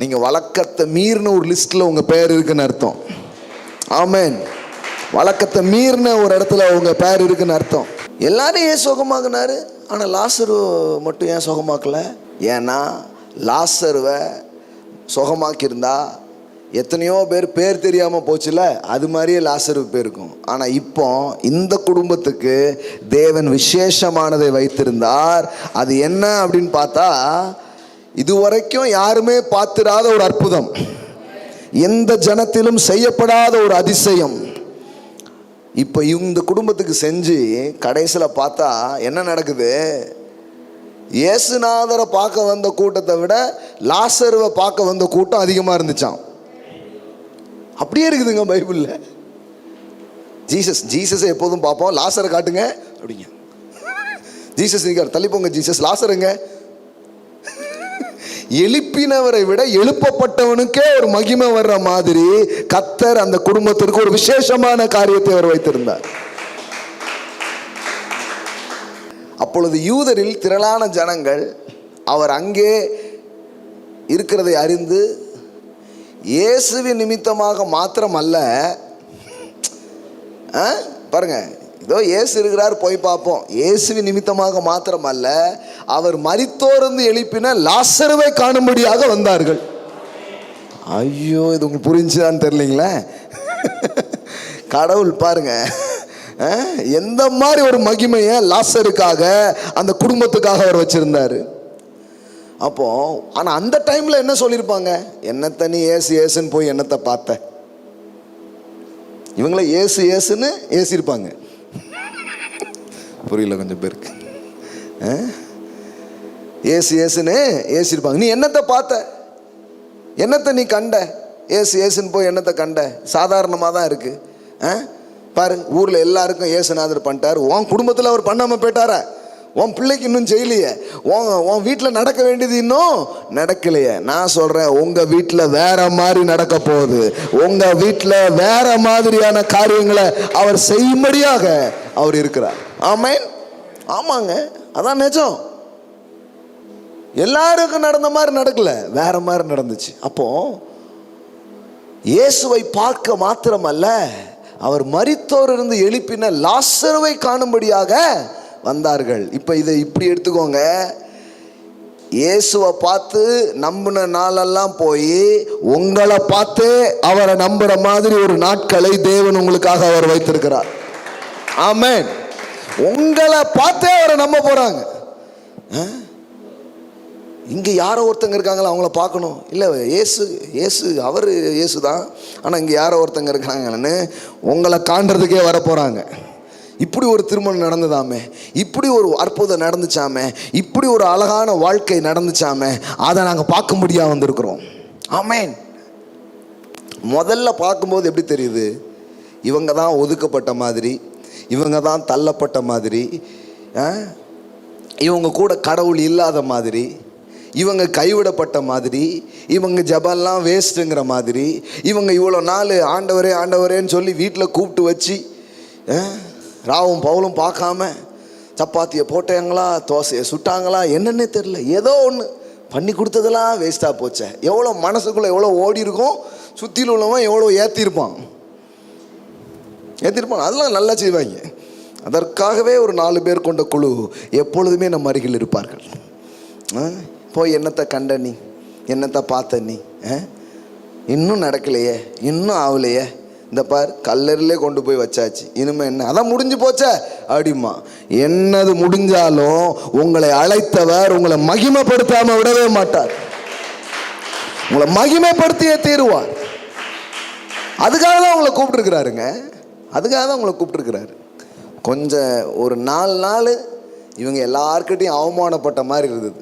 நீங்கள் வழக்கத்தை மீறின ஒரு லிஸ்ட்டில் உங்கள் பேர் இருக்குன்னு அர்த்தம். ஆமென். வழக்கத்தை மீறின ஒரு இடத்துல உங்கள் பேர் இருக்குன்னு அர்த்தம். எல்லாரும் ஏன் சுகமாக்குனாரு, ஆனால் லாசரு மட்டும் ஏன் சுகமாக்கல? ஏன்னா லாசருவை சுகமாக்கியிருந்தா எத்தனையோ பேர் தெரியாமல் போச்சுல, அது மாதிரியே லாசரு பேருக்கும். ஆனால் இப்போ இந்த குடும்பத்துக்கு தேவன் விசேஷமானதை வைத்திருந்தார். அது என்ன அப்படின்னு பார்த்தா, இதுவரைக்கும் யாருமே பார்த்திராத ஒரு அற்புதம், எந்த ஜனத்திலும் செய்யப்படாத ஒரு அதிசயம் இப்போ இந்த குடும்பத்துக்கு செஞ்சு கடைசியில் பார்த்தா என்ன நடக்குது? இயேசுநாதரை பார்க்க வந்த கூட்டத்தை விட லாசருவை பார்க்க வந்த கூட்டம் அதிகமாக இருந்துச்சாம். அப்படியே இருக்குதுங்க பைபிளில். ஜீசஸை எப்போதும் பார்ப்போம், லாசரை காட்டுங்க அப்படிங்க. ஜீசஸ் இருக்கார், தள்ளிப்போங்க ஜீசஸ், லாசருங்க. எழுப்பினவரை விட எழுப்பப்பட்டவனுக்கே ஒரு மகிமை வர்ற மாதிரி கர்த்தர் அந்த குடும்பத்திற்கு ஒரு விசேஷமான காரியத்தை அவர் வைத்திருந்தார். அப்பொழுது யூதரில் திரளான ஜனங்கள் அவர் அங்கே இருக்கிறதை அறிந்து இயேசுவின் நிமித்தமாக மாத்திரம் அல்ல, பாருங்க, இதோ இயேசு இருக்கிறார் போய் பார்ப்போம், இயேசுவின் நிமித்தமாக மாத்திரம் அல்ல, அவர் மரித்தோர்ந்து எழுப்பின லாசருவை காணும்படியாக வந்தார்கள். ஐயோ, இது உங்களுக்கு புரிஞ்சுதான்னு தெரியலீங்களே. கடவுள் பாருங்க எந்த மாதிரி ஒரு மகிமையை லாசருக்காக அந்த குடும்பத்துக்காக அவர் வச்சிருந்தாரு. அப்போ ஆனால் அந்த டைமில் என்ன சொல்லியிருப்பாங்க? என்னத்தை நீ ஏசு ஏசுன்னு போய் என்னத்தை பார்த்த? இவங்கள ஏசு ஏசுன்னு ஏசிருப்பாங்க. புரியல கொஞ்சம் பேருக்கு. ஏசு ஏசுன்னு ஏசிருப்பாங்க. நீ என்னத்தை பார்த்த? என்னத்தை நீ கண்ட? ஏசு ஏசுன்னு போய் என்னத்தை கண்ட? சாதாரணமாக தான் இருக்கு. பாரு, ஊரில் எல்லாருக்கும் ஏசுநாதர் பண்ணிட்டார், உன் குடும்பத்தில் அவர் பண்ணாமல் போயிட்டாரா? உன் பிள்ளைக்கு இன்னும் செய்யலையே, உன் வீட்டில் நடக்க வேண்டியது இன்னும் நடக்கலையே. நான் சொல்கிறேன், உங்கள் வீட்டில் வேற மாதிரி நடக்க போகுது. உங்கள் வீட்டில் வேற மாதிரியான காரியங்களை அவர் செய்யும்படியாக அவர் இருக்கிறார். ஆமென். ஆமாங்க, அதான் நிஜம். எல்லாருக்கும் நடந்த மாதிரி நடக்கல, வேற மாதிரி நடந்துச்சு. அப்போ இயேசுவை பார்க்க மாத்திரமல்ல, அவர் மரித்தோரிலிருந்து எழுப்பின லாசருவை காணும்படியாக வந்தார்கள். இப்போ இதை இப்படி எடுத்துக்கோங்க. இயேசுவை பார்த்து நம்பின நாளெல்லாம் போய் உங்களை பார்த்து அவரை நம்புற மாதிரி ஒரு நாட்களை தேவன் உங்களுக்காக அவர் வைத்திருக்கிறார். ஆமென். உங்களை பார்த்தே அவரை நம்ப போறாங்க. இங்கே யாரோ ஒருத்தங்க இருக்காங்களா, அவங்கள பார்க்கணும். இல்லை, இயேசு அவர் இயேசு தான், ஆனால் இங்கே யாரோ ஒருத்தங்க இருக்காங்கன்னு உங்களை காண்றதுக்கே வர போகிறாங்க. இப்படி ஒரு திருமணம் நடந்ததாமே, இப்படி ஒரு அற்புதம் நடந்துச்சாமே, இப்படி ஒரு அழகான வாழ்க்கை நடந்துச்சாமே, அதை நாங்கள் பார்க்க முடியாது வந்திருக்கிறோம். ஆமென். முதல்ல பார்க்கும்போது எப்படி தெரியுது? இவங்க தான் ஒதுக்கப்பட்ட மாதிரி, இவங்க தான் தள்ளப்பட்ட மாதிரி, இவங்க கூட கடவுள் இல்லாத மாதிரி, இவங்க கைவிடப்பட்ட மாதிரி, இவங்க ஜபெல்லாம் வேஸ்ட்டுங்கிற மாதிரி, இவங்க இவ்வளோ நாள் ஆண்டவரே ஆண்டவரேன்னு சொல்லி வீட்டில் கூப்பிட்டு வச்சு ராவும் பவுலும் பார்க்காம சப்பாத்தியை போட்டாங்களா, தோசையை சுட்டாங்களா, என்னன்னே தெரில, ஏதோ ஒன்று பண்ணி கொடுத்ததெல்லாம் வேஸ்ட்டாக போச்சே. எவ்வளோ மனசுக்குள்ளே எவ்வளோ ஓடி இருக்கும், சுற்றியில் உள்ளவன் எவ்வளோ ஏற்றிருப்பான். அதெல்லாம் நல்லா செய்வாங்க. அதற்காகவே ஒரு 4 பேர் கொண்ட குழு எப்பொழுதுமே நம்ம அருகில் இருப்பார்கள். போய் என்னத்தை கண்ட நீ, என்னத்தை பார்த்த நீ, இன்னும் நடக்கலையே, இன்னும் ஆகலையே, இந்த பார் கல்லறிலே கொண்டு போய் வச்சாச்சு, இனிமே என்ன, அதான் முடிஞ்சு போச்சே அப்படிமா. என்னது முடிஞ்சாலும் உங்களை அழைத்தவர் உங்களை மகிமைப்படுத்தாம விடவே மாட்டார். உங்களை மகிமைப்படுத்தியே தீருவார். அதுக்காக தான் உங்களை கூப்பிட்டுருக்கிறாருங்க. அதுக்காக தான் உங்களை கூப்பிட்டுருக்கிறாரு. கொஞ்சம் ஒரு 4 நாள் இவங்க எல்லார்கிட்டையும் அவமானப்பட்ட மாதிரி இருந்தது.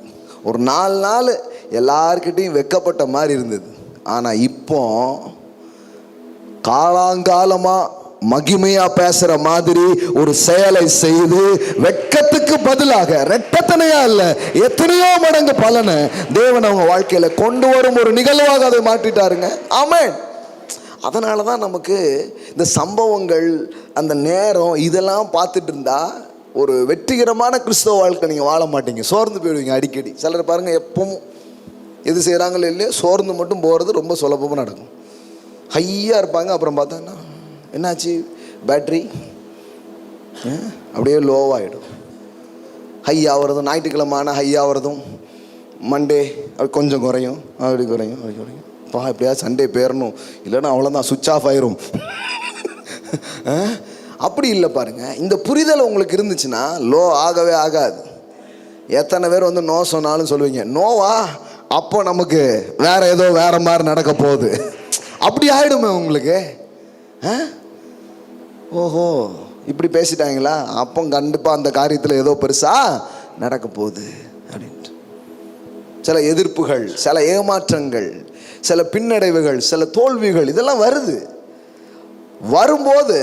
ஒரு 4 நாள் எல்லார்கிட்டையும் வெக்கப்பட்ட மாதிரி இருந்தது. ஆனால் இப்போ காலாங்காலமாக மகிமையாக பேசுகிற மாதிரி ஒரு செயலை செய்து வெட்கத்துக்கு பதிலாக ரெட்டத்தனையா இல்லை எத்தனையோ மடங்கு பலனை தேவன் அவங்க வாழ்க்கையில் கொண்டு வரும் ஒரு நிகழ்வாக அதை மாற்றிட்டாருங்க. ஆமென். அதனால தான் நமக்கு இந்த சம்பவங்கள், அந்த நேரம், இதெல்லாம் பார்த்துட்டு இருந்தா ஒரு வெற்றிகரமான கிறிஸ்தவ வாழ்க்கை நீங்கள் வாழ மாட்டீங்க. சோர்ந்து போயிடுவீங்க அடிக்கடி. சிலர் பாருங்கள், எப்பவும் எது செய்கிறாங்களோ இல்லையோ சோர்ந்து மட்டும் போகிறது ரொம்ப சுலபமாக நடக்கும். ஹையாக இருப்பாங்க, அப்புறம் பார்த்தா என்னாச்சு, பேட்ரி அப்படியே லோவாகிடும். ஹை ஆகிறதும், ஞாயிற்றுக்கிழமை ஆனால் ஹை ஆகிறதும், மண்டே அப்படி கொஞ்சம் குறையும், அப்படி குறையும், அப்படி குறையும். பா எப்படியாவது சண்டே பேரணும், இல்லைன்னா அவ்வளோதான், சுவிட்ச் ஆஃப் ஆயிரும். அப்படி இல்லை பாருங்க. இந்த புரிதல் உங்களுக்கு இருந்துச்சுன்னா லோ ஆகவே ஆகாது. எத்தனை பேர் வந்து நோ சொன்னாலும் சொல்லுவீங்க, நோவா, அப்போ நமக்கு வேற ஏதோ வேற மாதிரி நடக்க போகுது, அப்படி ஆயிடுமே உங்களுக்கு. ஓஹோ இப்படி பேசிட்டாங்களா, அப்போ கண்டிப்பாக அந்த காரியத்தில் ஏதோ பெருசா நடக்க போகுது அப்படின்ட்டு. சில எதிர்ப்புகள், சில ஏமாற்றங்கள், சில பின்னடைவுகள், சில தோல்விகள், இதெல்லாம் வரும்போது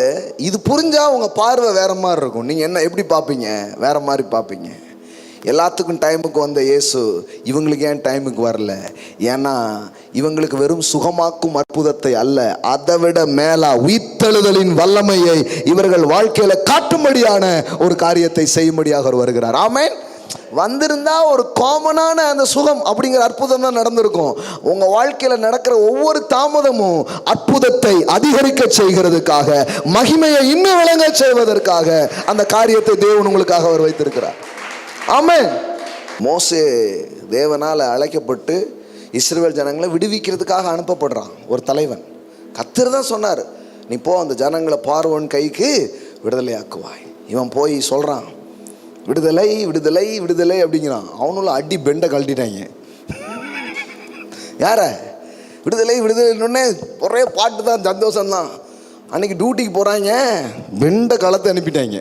இது புரிஞ்சா உங்கள் பார்வை வேற மாதிரி இருக்கும். நீங்கள் என்ன எப்படி பார்ப்பீங்க, வேற மாதிரி பார்ப்பீங்க. எல்லாத்துக்கும் டைமுக்கு வந்த இயேசு இவங்களுக்கு ஏன் டைமுக்கு வரல? ஏன்னா இவங்களுக்கு வெறும் சுகமாக்கும் அற்புதத்தை அல்ல, அதை விட மேலா உயிர்த்தெழுதலின் வல்லமையை இவர்கள் வாழ்க்கையில காட்டும்படியான ஒரு காரியத்தை செய்யும்படியாக வருகிறார். ஆமென். வந்திருந்தா ஒரு காமனான அந்த சுகம் அப்படிங்கிற அற்புதம் தான் நடந்திருக்கும். உங்க வாழ்க்கையில நடக்கிற ஒவ்வொரு தாமதமும் அற்புதத்தை அதிகரிக்க செய்கிறதுக்காக, மகிமையை இன்னும் விளங்க செய்வதற்காக அந்த காரியத்தை தேவன் உங்களுக்காக அவர் வைத்திருக்கிறார். ஆமென். மோசே தேவனால் அழைக்கப்பட்டு இஸ்ரவேல் ஜனங்களை விடுவிக்கிறதுக்காக அனுப்பப்படுறான் ஒரு தலைவன். கர்த்தர் தான் சொன்னார், நீ போ அந்த ஜனங்களை பார்வோன் கைக்கு விடுதலை ஆக்குவாய். இவன் போய் சொல்றான், விடுதலை விடுதலை விடுதலை அப்படிங்கிறான். அவனுள்ள அடி பெண்டை கழட்டிட்டாங்க. யார? விடுதலை விடுதலைன்னொன்னே ஒரே பாட்டு தான், சந்தோஷம்தான். அன்னைக்கு டியூட்டிக்கு போகிறாங்க, வெண்ட களத்தை அனுப்பிட்டாங்க.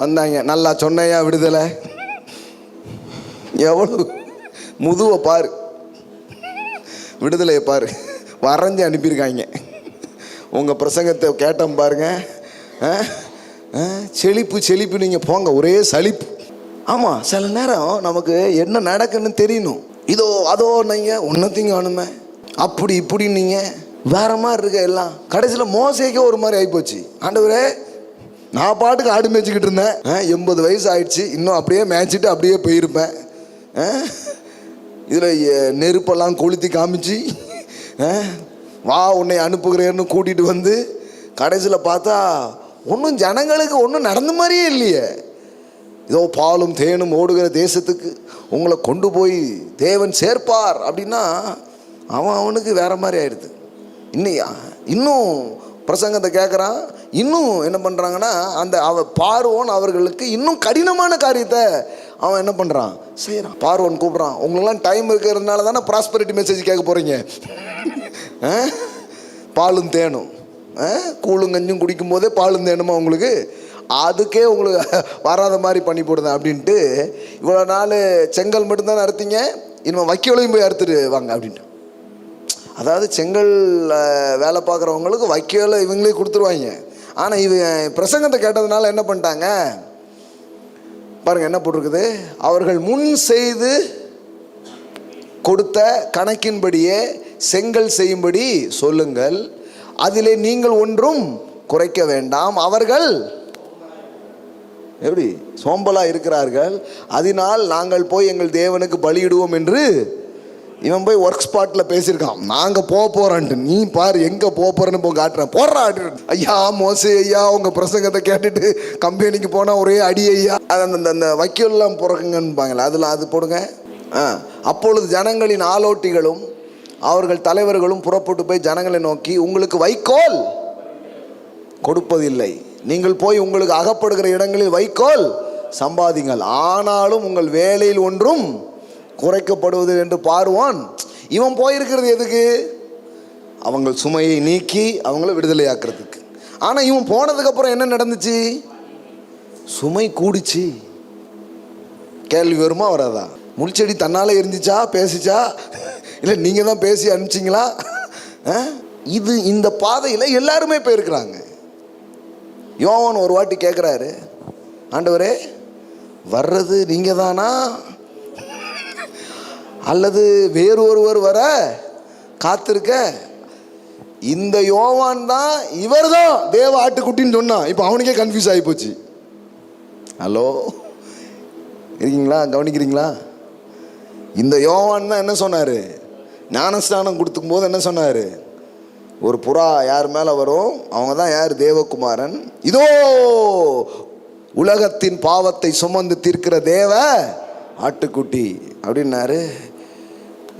வந்தாங்க, நல்லா சொன்னையா விடுதலை, எவ்வளோ முதுவை பாரு, விடுதலையை பாரு, வரைஞ்சி அனுப்பியிருக்காங்க. உங்கள் பிரசங்கத்தை கேட்டோம் பாருங்க, செழிப்பு செழிப்பு, நீங்கள் போங்க, ஒரே சலிப்பு. ஆமாம், சில நேரம் நமக்கு என்ன நடக்குன்னு தெரியணும். இதோ அதோ நீங்கள் ஒன்றத்தையும் காணுமே, அப்படி இப்படி நீங்கள் வேற மாதிரி இருக்க எல்லாம். கடைசியில் மோசேக்கே ஒரு மாதிரி ஆகிப்போச்சு. ஆண்டவரே, நான் பாட்டுக்கு ஆடு மேய்ச்சிக்கிட்டு இருந்தேன், 80 வயசு ஆயிடுச்சு, இன்னும் அப்படியே மேய்ச்சிட்டு அப்படியே போயிருப்பேன். இதில் நெருப்பெல்லாம் கொளுத்தி காமிச்சு வா உன்னை அனுப்புகிறேன்னு கூட்டிகிட்டு வந்து கடைசியில் பார்த்தா ஒன்றும் ஜனங்களுக்கு ஒன்றும் நடந்த மாதிரியே இல்லையே. இதோ பாலும் தேனும் ஓடுகிற தேசத்துக்கு உங்களை கொண்டு போய் தேவன் சேர்ப்பார் அப்படின்னா அவனுக்கு வேற மாதிரி ஆயிடுது. இன்னும் பிரசங்கத்தை கேட்குறான். இன்னும் என்ன பண்ணுறாங்கன்னா, அந்த பார்வோன் அவர்களுக்கு இன்னும் கடினமான காரியத்தை அவன் என்ன பண்ணுறான், செய்கிறான். பார்வோன் கூப்பிட்றான், உங்களெல்லாம் டைம் இருக்கிறதுனால தானே ப்ராஸ்பரிட்டி மெசேஜ் கேட்க போகிறீங்க. பாலும் தேனும், கூழும் கஞ்சும் குடிக்கும் போதே பாலும் தேனுமா உங்களுக்கு, அதுக்கே உங்களுக்கு வராத மாதிரி பண்ணி போடுதேன் அப்படின்ட்டு. இவ்வளோ நாள் செங்கல் மட்டும்தானே அறுத்தீங்க, இனிமேல் வைக்கோலையும் போய் அறுத்துட்டு வாங்க அப்படின்ட்டு. அதாவது செங்கல் வேலை பார்க்குறவங்களுக்கு வைக்கோலை இவங்களே கொடுத்துருவாங்க. ஆனால் இவன் பிரசங்கத்தை கேட்டதுனால என்ன பண்ணிட்டாங்க பாருங்க, என்ன போட்டிருக்குது, அவர்கள் முன் செய்து கொடுத்த கணக்கின்படியே செங்கல் செய்யும்படி சொல்லுங்கள், அதிலே நீங்கள் ஒன்றும் குறைக்க வேண்டாம். அவர்கள் எப்படி சோம்பலா இருக்கிறார்கள், அதனால் நாங்கள் போய் எங்கள் தேவனுக்கு பலியிடுவோம் என்று இவன் போய் ஒர்க் ஸ்பாட்டில் பேசியிருக்கான். நாங்கள் போகிறோன்ட்டு, நீ பாரு எங்கே போகிறேன்னு போய் காட்டுறேன், போடுறா. ஐயா மோசே ஐயா, உங்கள் பிரசங்கத்தை கேட்டுட்டு கம்பெனிக்கு போனால் ஒரே அடி ஐயா, அது அந்த வைக்கோல்லாம் பிறக்குங்கன்னுப்பாங்களே, அதில் அது போடுங்க. அப்பொழுது ஜனங்களின் ஆலோட்டிகளும் அவர்கள் தலைவர்களும் புறப்பட்டு போய் ஜனங்களை நோக்கி, உங்களுக்கு வைக்கோல் கொடுப்பதில்லை, நீங்கள் போய் உங்களுக்கு அகப்படுகிற இடங்களில் வைக்கோல் சம்பாதிங்கள், ஆனாலும் உங்கள் வேலையில் ஒன்றும் குறைக்கப்படுவது என்று பார்வான். இவன் போயிருக்கிறது எதுக்கு, அவங்க சுமையை நீக்கி அவங்கள விடுதலையாக்குறதுக்கு. ஆனால் இவன் போனதுக்கப்புறம் என்ன நடந்துச்சு, சுமை கூடிச்சு. கேள்வி வருமா வராதா? முள்செடி தன்னால் எரிஞ்சிச்சா, பேசிச்சா, இல்லை நீங்கள் தான் பேசி அனுப்பிச்சிங்களா? இது இந்த பாதையில் எல்லாருமே போயிருக்கிறாங்க. யோவான் ஒரு வாட்டி கேட்குறாரு, ஆண்டவரே வர்றது நீங்கள் தானா அல்லது வேறு ஒருவர் வர காத்திருக்க? இந்த யோவான் தான், இவர் தான் தேவ ஆட்டுக்குட்டின்னு சொன்னான். இப்போ அவனுக்கே கன்ஃபியூஸ் ஆகி போச்சு. ஹலோ இருக்கீங்களா, கவனிக்கிறீங்களா? இந்த யோவான் தான் என்ன சொன்னார், ஞானஸ்நானம் கொடுத்துக்கும் போது என்ன சொன்னார், ஒரு புறா யார் மேலே வரும், அவங்க தான் யார், தேவகுமாரன், இதோ உலகத்தின் பாவத்தை சுமந்து தீர்க்கிற தேவ ஆட்டுக்குட்டி அப்படின்னாரு.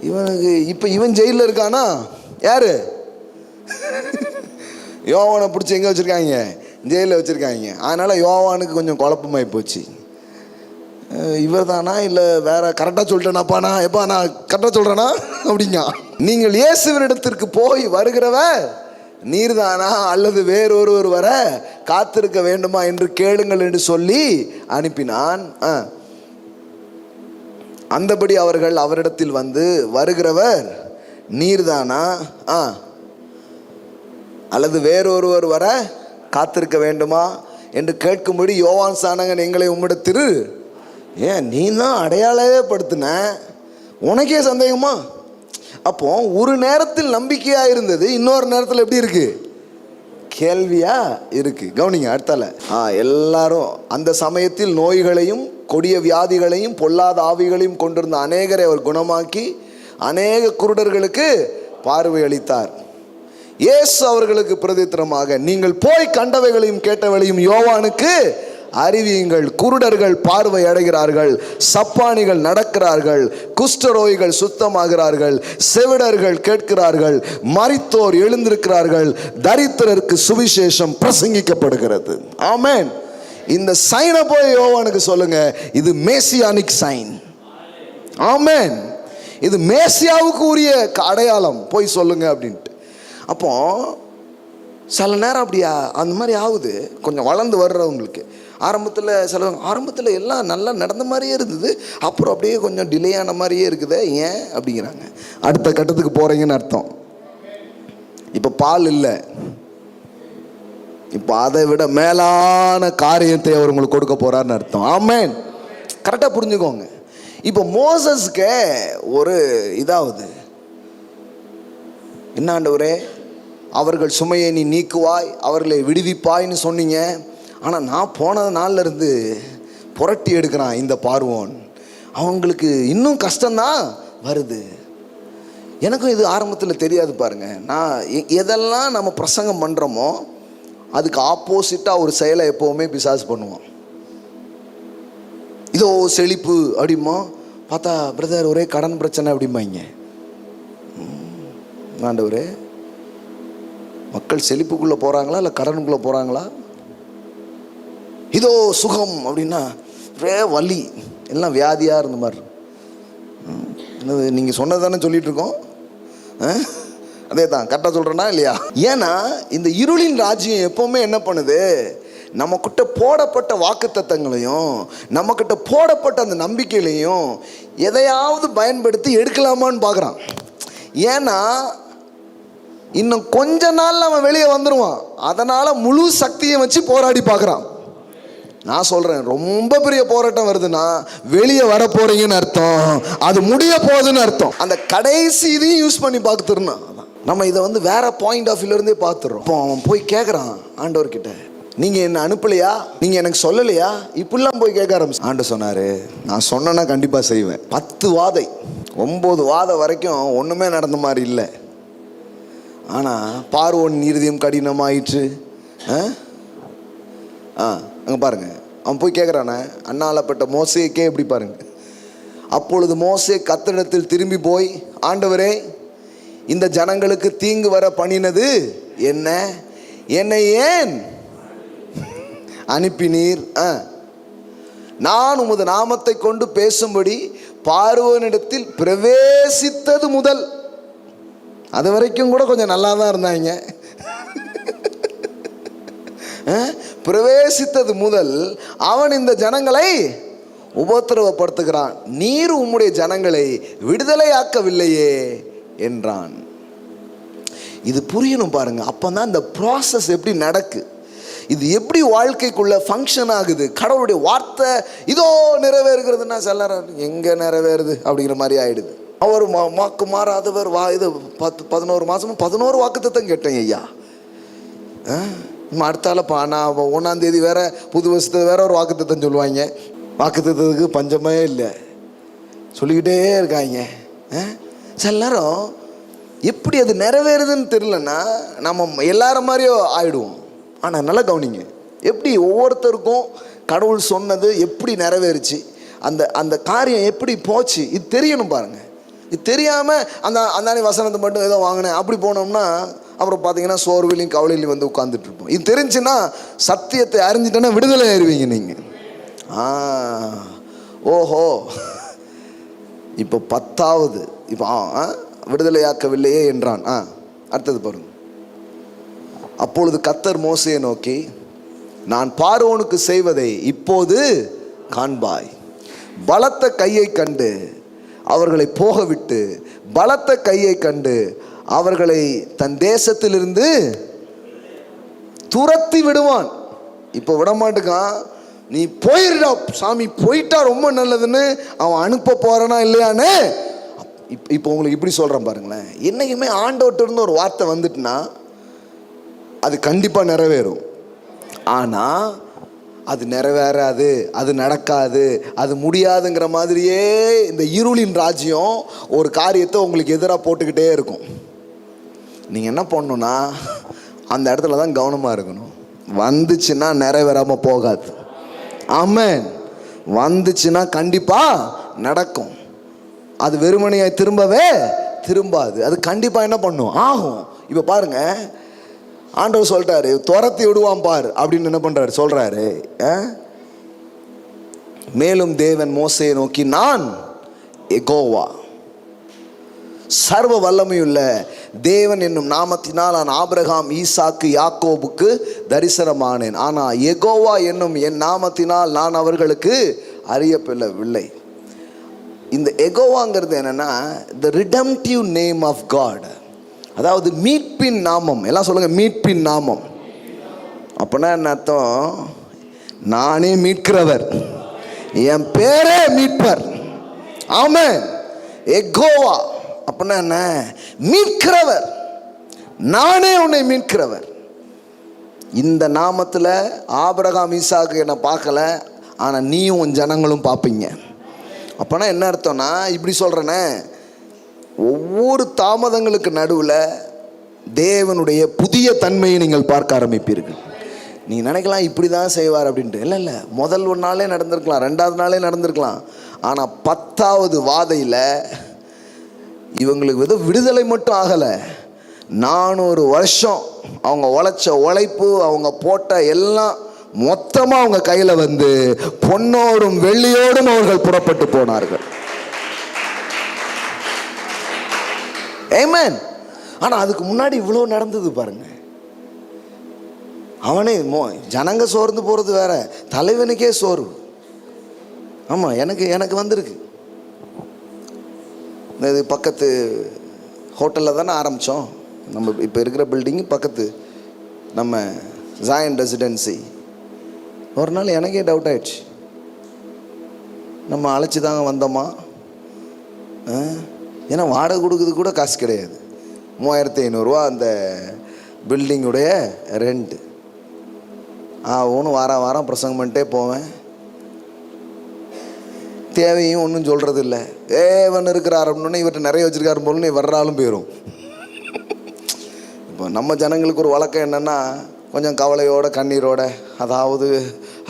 இவனுக்கு இப்போ இவன் ஜெயிலில் இருக்கானா, யாரு, யோவானை பிடிச்சி எங்கே வச்சுருக்காங்க, ஜெயிலில் வச்சுருக்காங்க. அதனால் யோவானுக்கு கொஞ்சம் குழப்பமாகி போச்சு. இவர் தானா இல்லை வேற, கரெக்டாக சொல்லிட்டேனாப்பாண்ணா, எப்பா நான் கரெக்டாக சொல்கிறேனா அப்படிங்க. நீங்கள் இயேசுவினிடத்திற்கு போய் வருகிறவர் நீர்தானா அல்லது வேறொருவர் வர காத்திருக்க வேண்டுமா என்று கேளுங்கள் என்று சொல்லி அனுப்பினான். அந்தபடி அவர்கள் அவரிடத்தில் வந்து, வருகிறவர் நீர்தானா அல்லது வேறொருவர் வர காத்திருக்க வேண்டுமா என்று கேட்கும்படி, யோவான் சானகன் எங்களை உம்மிடத்திரு, ஏன் நீ தான் அடையாளவே படுத்தின, உனக்கே சந்தேகமா? அப்போ ஒரு நேரத்தில் நம்பிக்கையா இருந்தது, இன்னொரு நேரத்தில் எப்படி இருக்கு, கேள்வியா இருக்கு. கவனிங்க அடுத்தால. எல்லாரும் அந்த சமயத்தில் நோய்களையும் கொடிய வியாதிகளையும் பொல்லாத ஆவிகளையும் கொண்டிருந்த அநேகரை அவர் குணமாக்கி அநேக குருடர்களுக்கு பார்வை அளித்தார். இயேசு அவர்களுக்கு பிரதித்திரமாக, நீங்கள் போய் கண்டவைகளையும் கேட்டவைகளையும் யோவானுக்கு அறிவியுங்கள், குருடர்கள் பார்வை அடைகிறார்கள், சப்பானிகள் நடக்கிறார்கள், குஷ்டரோகிகள் சுத்தமாகிறார்கள், செவிடர்கள் கேட்கிறார்கள், மரித்தோர் எழுந்திருக்கிறார்கள், தரித்திரருக்கு சுவிசேஷம் பிரசங்கிக்கப்படுகிறது. ஆமென். இந்த சைனை போய் யோவானுக்கு சொல்லுங்க, இது மேசியானிக் சைன். ஆமென். இது மேசியாவுக்கு உரிய அடையாளம், போய் சொல்லுங்க அப்படின்ட்டு. அப்போ சில நேரம் அப்படியா அந்த மாதிரி ஆகுது. கொஞ்சம் வளர்ந்து வர்றவங்களுக்கு ஆரம்பத்தில் ஆரம்பத்தில் எல்லாம் நல்லா நடந்த மாதிரியே இருந்தது, அப்புறம் அப்படியே கொஞ்சம் டிலே ஆன மாதிரியே இருக்குது. ஏன் அப்படிங்கிறாங்க? அடுத்த கட்டத்துக்கு போகிறீங்கன்னு அர்த்தம். இப்போ பால் இல்லை, இப்போ அதை விட மேலான காரியத்தை அவர் உங்களுக்கு கொடுக்க போறாருன்னு அர்த்தம். ஆமென். கரெக்டாக புரிஞ்சுக்கோங்க. இப்போ மோசஸ்க்கு ஒரு இதாவது, என்ன ஆண்டவரே அவர்கள் சுமையை நீ நீக்குவாய், அவர்களை விடுவிப்பாய்ன்னு சொன்னீங்க. ஆனால் நான் போன நாள்ல இருந்து புரட்டி எடுக்கிறான் இந்த பார்வோன், அவங்களுக்கு இன்னும் கஷ்டம்தான் வருது. எனக்கும் இது ஆரம்பத்தில் தெரியாது பாருங்க. நான் எதெல்லாம் நம்ம பிரசங்கம் பண்ணுறோமோ அதுக்கு ஆப்போசிட்டாக ஒரு செயலை எப்போவுமே பிசாசு பண்ணுவான். இதோ செழிப்பு அப்படிமா பார்த்தா பிரதர் ஒரே கடன் பிரச்சனை அப்படிம்பாங்க. ஆண்டவரே மக்கள் செழிப்புக்குள்ளே போகிறாங்களா இல்லை கடனுக்குள்ளே போகிறாங்களா? இதோ சுகம் அப்படின்னா ஒரே வலி, எல்லாம் வியாதியாக இருந்த மாதிரி. என்னது நீங்கள் சொன்னது தானே சொல்லிட்டு இருக்கோம்? அதே தான், கரெக்டாக சொல்கிறேன்னா இல்லையா? ஏன்னா இந்த இருளின் ராஜ்யம் எப்போவுமே என்ன பண்ணுது, நம்மக்கிட்ட போடப்பட்ட வாக்குத்தத்தங்களையும் நம்மக்கிட்ட போடப்பட்ட அந்த நம்பிக்கையிலையும் எதையாவது பயன்படுத்தி எடுக்கலாமான்னு பார்க்குறான். ஏன்னா இன்னும் கொஞ்ச நாள் அவன் வெளியே வந்துடுவான். அதனால் முழு சக்தியை வச்சு போராடி பார்க்குறான். நான் சொல்கிறேன், ரொம்ப பெரிய போராட்டம் வருதுன்னா வெளியே வர போறீங்கன்னு அர்த்தம், அது முடிய போகுதுன்னு அர்த்தம். அந்த கடைசி இதையும் யூஸ் பண்ணி பார்த்துருந்தான். நம்ம இதை வேற பாயிண்ட் ஆஃப் வியூலேருந்தே பார்த்துடுறோம். இப்போ அவன் போய் கேட்குறான் ஆண்டவர்கிட்ட, நீங்கள் என்ன அனுப்பலையா, நீங்கள் எனக்கு சொல்லலையா, இப்படிலாம் போய் கேட்க ஆரம்பிச்சு. ஆண்டவர் சொன்னார், நான் சொன்னேன்னா கண்டிப்பாக செய்வேன். 10 வாதை 9 வாதை வரைக்கும் ஒன்றுமே நடந்த மாதிரி இல்லை. ஆனால் பார்வோன் இருதயம் கடினமாயிற்று. அங்கே பாருங்க, அவன் போய் கேட்குறானே, அண்ணாலப்பட்ட மோசேக்கே எப்படி பாருங்க. அப்பொழுது மோசே கர்த்தரிடத்தில் திரும்பி போய், ஆண்டவரே இந்த ஜனங்களுக்கு தீங்கு வர பண்ணினது என்ன, என்னை ஏன் அனுப்பினீர்? நான் உமது நாமத்தை கொண்டு பேசும்படி பார்வோனிடத்தில் பிரவேசித்தது முதல். அது வரைக்கும் கூட கொஞ்சம் நல்லா தான் இருந்தாங்க. பிரவேசித்தது முதல் அவன் இந்த ஜனங்களை உபத்திரவப்படுத்துகிறான், நீர் உம்முடைய ஜனங்களை விடுதலையாக்கவில்லையே என்றான். இது புரியணும் பாருங்க. அப்பதான் இந்த ப்ராசஸ் எப்படி நடக்கு, இது எப்படி வாழ்க்கைக்குள்ள ஃபங்க்ஷன் ஆகுது. கடவுளுடைய வார்த்தை இதோ நிறைவேறுகிறதுனா எல்லாரும் எங்க நிறைவேறுது அப்படிங்கிற மாதிரி ஆயிடுது. அவர் வாக்கு மாறாதவர். இது 11 மாசமும் 11 வாக்குத்தத்தம் கேட்டேன் ஐயா. அடுத்தாலப்பா நான் 1ஆம் தேதி வேற, புது வருஷத்துல வேற ஒரு வாக்குத்தத்தம் சொல்லுவாங்க. வாக்குத்தத்துக்கு பஞ்சமே இல்லை, சொல்லிக்கிட்டே இருக்காங்க. சில நேரம் எப்படி அது நிறைவேறுதுன்னு தெரியலன்னா நம்ம எல்லாரும் மாதிரியோ ஆயிடுவோம். ஆனால் நல்லா கவனிங்க, எப்படி ஒவ்வொருத்தருக்கும் கடவுள் சொன்னது எப்படி நிறைவேறுச்சு, அந்த அந்த காரியம் எப்படி போச்சு, இது தெரியணும் பாருங்க. இது தெரியாமல் அந்த வசனத்தை மட்டும் ஏதோ வாங்கினேன் அப்படி போனோம்னா அப்புறம் பார்த்தீங்கன்னா சோர்விலையும் கவலையிலையும் உட்காந்துட்டு இருப்போம். இது தெரிஞ்சுன்னா சத்தியத்தை அறிஞ்சிட்டேன்னா விடுதலை ஆயிடுவீங்க நீங்கள். ஓஹோ, இப்போ 10வது இப்போ விடுதலையாக்கவில்லையே என்றான். அடுத்தது பாருங்க. அப்பொழுது கர்த்தர் மோசேயை நோக்கி, நான் பார்வோனுக்கு செய்வதை இப்போது காண்பாய். பலத்த கையை கண்டு அவர்களை போகவிட்டு, பலத்த கையை கண்டு அவர்களை தன் தேசத்திலிருந்து துரத்தி விடுவான். இப்போ விடமாட்டுக்கான். நீ போயிடுடா சாமி, போயிட்டா ரொம்ப நல்லதுன்னு அவன் அனுப்ப போறானா இல்லையான்னு. இப்போ உங்களுக்கு இப்படி சொல்கிறேன் பாருங்களேன். என்னைக்குமே ஆண்டவர்கிட்ட இருந்து ஒரு வார்த்தை வந்துட்டுனா அது கண்டிப்பாக நிறைவேறும். ஆனால் அது நிறைவேறாது, அது நடக்காது, அது முடியாதுங்கிற மாதிரியே இந்த இருளின் ராஜ்யம் ஒரு காரியத்தை உங்களுக்கு எதிராக போட்டுக்கிட்டே இருக்கும். நீங்கள் என்ன பண்ணணும்னா அந்த இடத்துல தான் கவனமாக இருக்கணும். வந்துச்சுன்னா நிறைவேறாமல் போகாது. ஆமென். வந்துச்சுன்னா கண்டிப்பாக நடக்கும். அது வெறுமனையாய் திரும்பவே திரும்பாது. அது கண்டிப்பாக என்ன பண்ணும், ஆகும். இப்போ பாருங்க, ஆண்டவர் சொல்லிட்டாரு துரத்தி விடுவான் பார் அப்படின்னு என்ன பண்றாரு சொல்றாரு. மேலும் தேவன் மோசேயை நோக்கி, நான் யெகோவா சர்வ வல்லமையுள்ள தேவன் என்னும் நாமத்தினால் நான் ஆபிரகாம், ஈசாக்கு, யாக்கோபுக்கு தரிசனமானேன். ஆனால் யெகோவா என்னும் என் நாமத்தினால் நான் அவர்களுக்கு அறியப்படவில்லை. இந்த யெகோவாங்கிறது என்னன்னா, த ரிடம்டிவ் நேம் ஆஃப் காட், அதாவது மீட்பின் நாமம். எல்லாம் சொல்லுங்க, மீட்பின் நாமம். அப்படின்னா என்ன அர்த்தம்? நானே மீட்கிறவர், என் பேரே மீட்பர். ஆமென். யெகோவா அப்படின்னா என்ன? மீட்கிறவர், நானே உன்னை மீட்கிறவர். இந்த நாமத்தில் ஆபிரகாம், ஈசாக்கு என்னை பார்க்கல, ஆனால் நீயும் உன் ஜனங்களும் பார்ப்பீங்க. அப்போனா என்ன அர்த்தம்னா, இப்படி சொல்கிறேனே, ஒவ்வொரு தாமதங்களுக்கு நடுவில் தேவனுடைய புதிய தன்மையை நீங்கள் பார்க்க ஆரம்பிப்பீர்கள். நீங்கள் நினைக்கலாம் இப்படி தான் செய்வார் அப்படின்ட்டு. இல்லை இல்லை, முதல் ஒரு நாளே நடந்திருக்கலாம், ரெண்டாவது நாளே நடந்திருக்கலாம். ஆனால் 10வது வாதையில் இவங்களுக்கு விடுதலை மட்டும் ஆகலை, 400 வருஷம் அவங்க உழைச்ச உழைப்பு, அவங்க போட்ட எல்லாம் மொத்தமாக அவங்க கையில் வந்து பொன்னோடும் வெள்ளியோடும் அவர்கள் புறப்பட்டு போனார்கள். ஆமென். ஆனால் அதுக்கு முன்னாடி இவ்வளோ நடந்தது பாருங்க. அவனே ஜனங்க சோர்ந்து போகிறது வேற, தலைவனுக்கே சோர்வு. ஆமாம், எனக்கு வந்திருக்கு. இது பக்கத்து ஹோட்டலில் தானே ஆரம்பித்தோம். நம்ம இப்போ இருக்கிற பில்டிங்கு பக்கத்து நம்ம ஜாயன் ரெசிடென்சி. ஒரு நாள் எனக்கே டவுட் ஆயிடுச்சு, நம்ம அழைச்சி தாங்க வந்தோமா? ஏன்னா வாடகை கொடுக்குறது கூட காசு கிடையாது. 3500 அந்த பில்டிங்குடைய ரெண்ட்டு. ஒன்று வாரம் வாரம் பிரசங்கம் பண்ணிட்டே போவேன். தேவையும் ஒன்றும் சொல்கிறது இல்லை. ஏவன் இருக்கிறார் அப்படின்னா இவர்கிட்ட நிறைய வச்சுருக்காரு போல நீ வர்றாலும் போயிடும். இப்போ நம்ம ஜனங்களுக்கு ஒரு வழக்கம் என்னென்னா, கொஞ்சம் கவலையோட கண்ணீரோட, அதாவது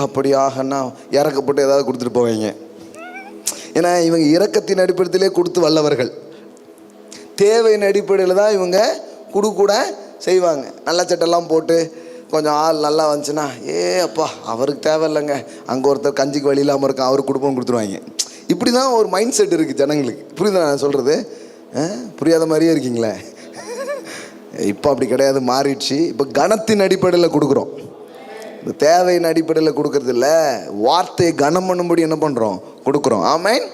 அப்படியாகன்னா இறக்கப்பட்டு ஏதாவது கொடுத்துட்டு போவீங்க. ஏன்னா இவங்க இரக்கத்தின் அடிப்படையிலே கொடுத்து வல்லவர்கள். தேவையின் அடிப்படையில் தான் இவங்க கூட செய்வாங்க. நல்ல சட்டெல்லாம் போட்டு கொஞ்சம் ஆள் நல்லா வந்துச்சுன்னா, அப்பா அவருக்கு தேவையில்லைங்க, அங்கே ஒருத்தர் கஞ்சிக்கு வழி இல்லாமல் இருக்கான், அவருக்கு கொடுத்துருவாங்க. இப்படி தான் ஒரு மைண்ட் செட் இருக்குது ஜனங்களுக்கு. புரியுதா நான் சொல்கிறது? புரியாத மாதிரியே இருக்கீங்களே. இப்போ அப்படி கிடையாது, மாறிடுச்சு. இப்போ கனத்தின் அடிப்படையில் கொடுக்குறோம். இந்த தேவையின் அடிப்படையில் கொடுக்கறது இல்லை, வார்த்தையை கனம் பண்ணும்படி என்ன பண்ணுறோம்? கொடுக்குறோம். ஆமென்.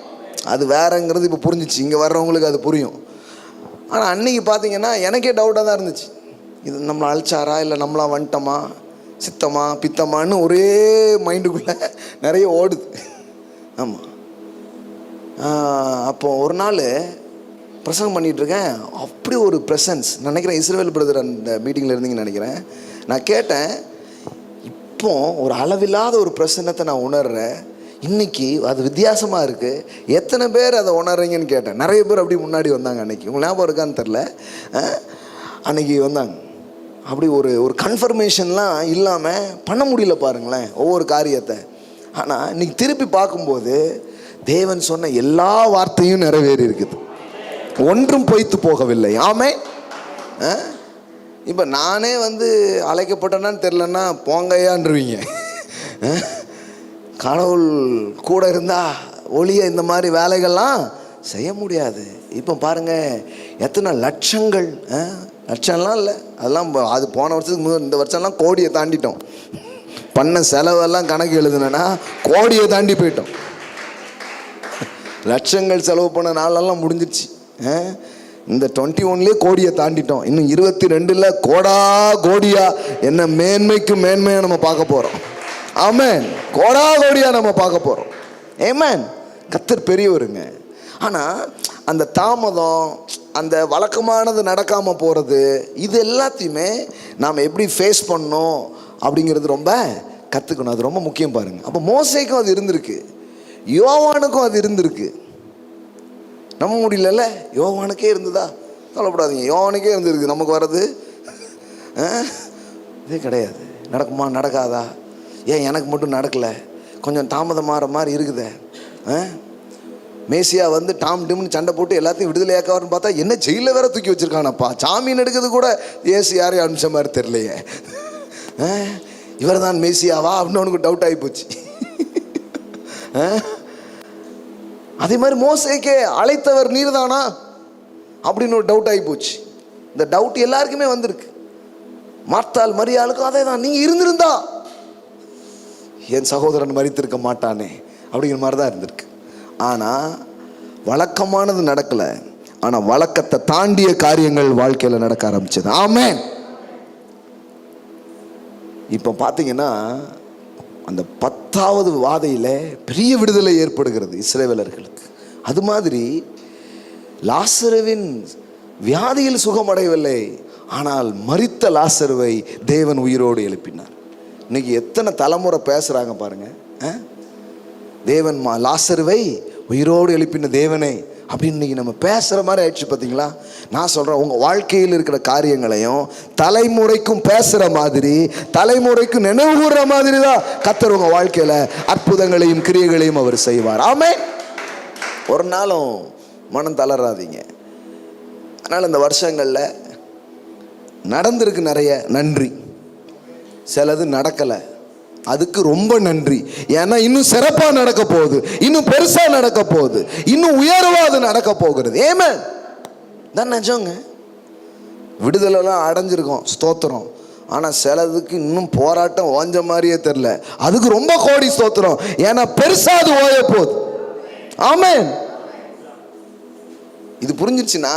அது வேறங்கிறது இப்போ புரிஞ்சிச்சு, இங்கே வர்றவங்களுக்கு அது புரியும். ஆனால் அன்னைக்கு பார்த்தீங்கன்னா எனக்கே டவுட்டாக தான் இருந்துச்சு, இது நம்மளை அழைச்சாரா இல்லை நம்மளாம் வந்துட்டோமா, சித்தமா பித்தமான்னு ஒரே மைண்டுக்குள்ளே நிறைய ஓடுது. ஆமாம். அப்போ ஒரு நாள் பிரசங்கம் பண்ணிகிட்ருக்கேன், அப்படி ஒரு ப்ரெசன்ஸ். நினைக்கிறேன் இஸ்ரவேல் பிரதர் அந்த மீட்டிங்கில் இருந்தீங்கன்னு நினைக்கிறேன். நான் கேட்டேன், இப்போ ஒரு அளவில்லாத ஒரு பிரசன்னத்தை நான் உணர்றேன், இன்றைக்கி அது வித்தியாசமாக இருக்குது, எத்தனை பேர் அதை உணர்றீங்கன்னு கேட்டேன். நிறைய பேர் அப்படி முன்னாடி வந்தாங்க. அன்றைக்கி உங்களுக்கு ஞாபகம் இருக்கான்னு தெரில, அன்றைக்கி வந்தாங்க. அப்படி ஒரு கன்ஃபர்மேஷன்லாம் இல்லாமல் பண்ண முடியல பாருங்களேன் ஒவ்வொரு காரியத்தை. ஆனால் இன்றைக்கி திருப்பி பார்க்கும்போது தேவன் சொன்ன எல்லா வார்த்தையும் நிறைவேறி இருக்குது, ஒன்றும் பொய்த்து போகவில்லை. ஆமென். இப்போ நானே அழைக்கப்பட்டேன்னு தெரிலன்னா போங்கையான்ருவீங்க. கடவுள் கூட இருந்தால் ஒளிய இந்த மாதிரி வேலைகள்லாம் செய்ய முடியாது. இப்போ பாருங்கள் எத்தனை லட்சங்கள், லட்சம்லாம் இல்லை, அதெல்லாம் அது போன வருஷத்துக்கு இந்த வருஷம்லாம் கோடியை தாண்டிட்டோம். பண்ண செலவெல்லாம் கணக்கு எழுதுனா கோடியை தாண்டி போயிட்டோம். லட்சங்கள் செலவு பண்ண நாளெல்லாம் முடிஞ்சிடுச்சு. இந்த 21 கோடியை தாண்டிட்டோம். இன்னும் 22 கோடியா என்ன மேன்மைக்கு மேன்மையாக நம்ம பார்க்க போகிறோம். ஆமென். கோடியா நம்ம பார்க்க போகிறோம். ஆமென். கர்த்தர் பெரியவருங்க. ஆனால் அந்த தாமதம், அந்த வழக்கமானது நடக்காமல் போகிறது, இது எல்லாத்தையுமே நாம் எப்படி ஃபேஸ் பண்ணணும் அப்படிங்கிறது ரொம்ப கற்றுக்கணும். அது ரொம்ப முக்கியம் பாருங்கள். அப்போ மோசேக்கும் அது இருந்திருக்கு, யோவானுக்கும் அது இருந்திருக்கு. நம்ப முடியல, யோவானுக்கே இருந்ததா? சொல்லப்படாதீங்க, யோவானுக்கே இருந்திருக்கு. நமக்கு வர்றது இதே கிடையாது. நடக்குமா நடக்காதா? ஏன் எனக்கு மட்டும் நடக்கலை, கொஞ்சம் தாமதமாகிற மாதிரி இருக்குதே. மேசியா டாம் டிம்னு சண்டை போட்டு எல்லாத்தையும் விடுதலையாக்காருன்னு பார்த்தா என்ன ஜெயிலில் வேற தூக்கி வச்சுருக்கானப்பா. சாமீன் எடுக்கிறது கூட ஏசு யாரையும் அனுப்பிச்ச மாதிரி தெரியலையே. இவர் தான் மேசியாவா அப்படின்னு அவனுக்கு டவுட் ஆகி போச்சு. அதே மாதிரி மோசேக்கே அழைத்தவர் நீர் தானா? அப்படின்னு ஒரு டவுட் ஆகி போச்சு. இந்த டவுட் எல்லாருக்குமே வந்திருக்கு. மார்த்தாள் மரியாளுக்கும் அதே தான். நீங்கள் இருந்திருந்தா என் சகோதரன் மரித்திருக்க மாட்டானே அப்படிங்கிற மாதிரி தான் இருந்திருக்கு. ஆனால் வழக்கமானது நடக்கலை. ஆனால் வழக்கத்தை தாண்டிய காரியங்கள் வாழ்க்கையில் நடக்க ஆரம்பிச்சது. ஆமென். இப்போ பார்த்தீங்கன்னா அந்த 10வது வாதையில் பெரிய விடுதலை ஏற்படுகிறது இஸ்ரவேலர்களுக்கு. அது மாதிரி லாசருவின் வியாதியில் சுகமடையவில்லை, ஆனால் மரித்த லாசருவை தேவன் உயிரோடு எழுப்பினார். இன்னைக்கு எத்தனை தலைமுறை பேசுகிறாங்க பாருங்க. தேவன் லாசருவை உயிரோடு எழுப்பின தேவனை அப்படின்னு இன்னைக்கு நம்ம பேசுகிற மாதிரி ஆயிடுச்சு. பார்த்தீங்களா? நான் சொல்கிறேன், உங்கள் வாழ்க்கையில் இருக்கிற காரியங்களையும் தலைமுறைக்கும் பேசுகிற மாதிரி, தலைமுறைக்கும் நினைவு கூறுற மாதிரி தான் கர்த்தர் உங்கள் வாழ்க்கையில் அற்புதங்களையும் கிரியைகளையும் அவர் செய்வார். ஆமென். ஒரு நாளும் மனம் தளராதீங்க. அதனால் இந்த வருஷங்களில் நடந்திருக்கு நிறைய நன்றி, சிலது நடக்கலை, அதுக்கு ரொம்ப நன்றி. ஏன்னா இன்னும் சிறப்பாக நடக்க போகுது, இன்னும் பெருசாக நடக்க போகுது, இன்னும் உயர்வாக அது நடக்க போகிறது. ஆமென். தான் நிஜங்க. விடுதலைலாம் அடைஞ்சிருக்கோம், ஸ்தோத்திரம். ஆனால் சிலதுக்கு இன்னும் போராட்டம் ஓஞ்ச மாதிரியே தெரில, அதுக்கு ரொம்ப கோடி ஸ்தோத்திரம். ஏன்னா பெருசாக அது ஓய போகுது. ஆமென். இது புரிஞ்சிருச்சுன்னா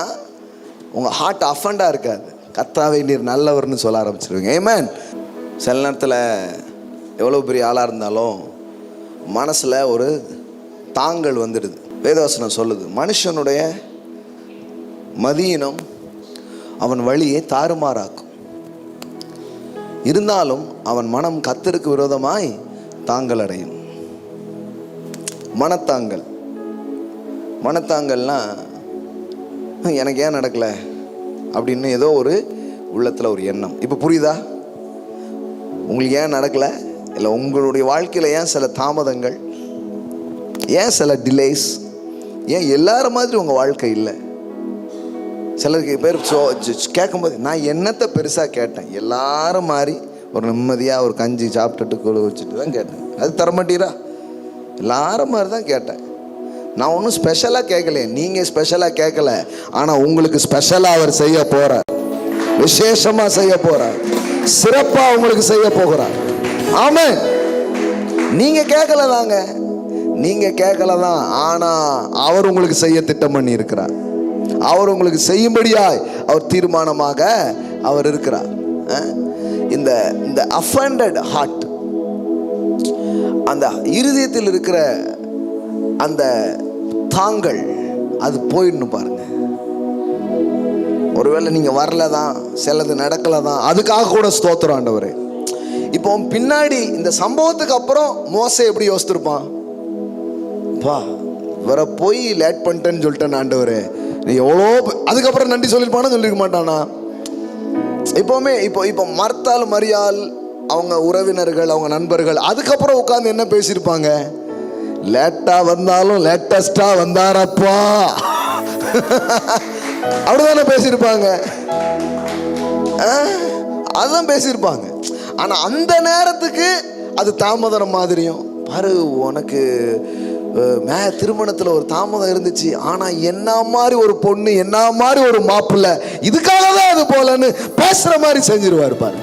உங்கள் ஹார்ட் அஃபண்டாக இருக்காது. கர்த்தாவே நீர் நல்லவர்னு சொல்ல ஆரம்பிச்சிருவீங்க. ஆமென். சில நேரத்தில் எவ்வளோ பெரிய ஆளாக இருந்தாலும் மனசில் ஒரு தாங்கல் வந்துடுது. வேதவசனம் சொல்லுது, மனுஷனுடைய மதியினம் அவன் வழியை தாறுமாறாக்கும், இருந்தாலும் அவன் மனம் கர்த்தருக்கு விரோதமாய் தாங்கல் அடையும். மனத்தாங்கல். மனத்தாங்கல்னா எனக்கு ஏன் நடக்கலை அப்படின்னு ஏதோ ஒரு உள்ளத்தில் ஒரு எண்ணம். இப்போ புரியுதா? உங்களுக்கு ஏன் நடக்கலை, இல்லை உங்களுடைய வாழ்க்கையில் ஏன் சில தாமதங்கள், ஏன் சில டிலேஸ், ஏன் எல்லாரும் மாதிரி உங்கள் வாழ்க்கை இல்லை? சிலருக்கு பேர் கேட்கும்போது நான் என்னத்தை பெருசாக கேட்டேன், எல்லாரும் மாதிரி ஒரு நிம்மதியாக ஒரு கஞ்சி சாப்பிட்டுட்டு வச்சுட்டு தான் கேட்டேன். அது தரமாட்டீரா? எல்லாரும் மாதிரி தான் கேட்டேன். நான் ஒன்றும் ஸ்பெஷலாக கேட்கல, நீங்கள் ஸ்பெஷலாக கேட்கல. ஆனால் உங்களுக்கு ஸ்பெஷலாக அவர் செய்ய போகிறார், விசேஷமாக செய்ய போகிறார், சிறப்பாக உங்களுக்கு செய்ய போகிறார். ஆமென். நீங்க கேட்கல தாங்க, நீங்க கேட்கல தான். ஆனா அவர் உங்களுக்கு செய்ய திட்டம் பண்ணி இருக்கிறார். அவர் உங்களுக்கு செய்யும்படியாய் அவர் தீர்மானமாக அவர் இருக்கிறார். இந்த இந்த அஃபண்டட் ஹார்ட், அந்த இருதயத்தில் இருக்கிற அந்த தாங்கள், அது போயிடணும் பாருங்க. ஒருவேளை நீங்க வரல தான், சிலது நடக்கல தான், அதுக்காக கூட ஸ்தோத்திரம் ஆண்டவரே. இப்போ பின்னாடி இந்த சம்பவத்துக்கு அப்புறம் மோசே எப்படி யோசித்திருப்பான்? பா இவரை போய் லேட் பண்ணிட்டேன்னு சொல்லிட்டேன் ஆண்டவரே, நீ எவ்வளோ. அதுக்கப்புறம் நன்றி சொல்லியிருப்பானு சொல்லியிருக்க மாட்டானா? இப்போவுமே இப்போ மார்த்தாள் மரியாள் அவங்க உறவினர்கள், அவங்க நண்பர்கள் அதுக்கப்புறம் உட்காந்து என்ன பேசியிருப்பாங்க? லேட்டா வந்தாலும் லேட்டஸ்டா வந்தாரப்பா அப்படிதானே பேசியிருப்பாங்க. அதுதான் பேசியிருப்பாங்க. ஆனா அந்த நேரத்துக்கு அது தாமதம் மாதிரியும் பாரு, உனக்கு திருமணத்துல ஒரு தாமதம் இருந்துச்சு, ஆனா என்ன மாதிரி ஒரு பொண்ணு, என்ன மாதிரி ஒரு மாப்பிள்ளை, இதுக்காக தான் அது போலன்னு பேசுற மாதிரி செஞ்சிருவாரு பாரு.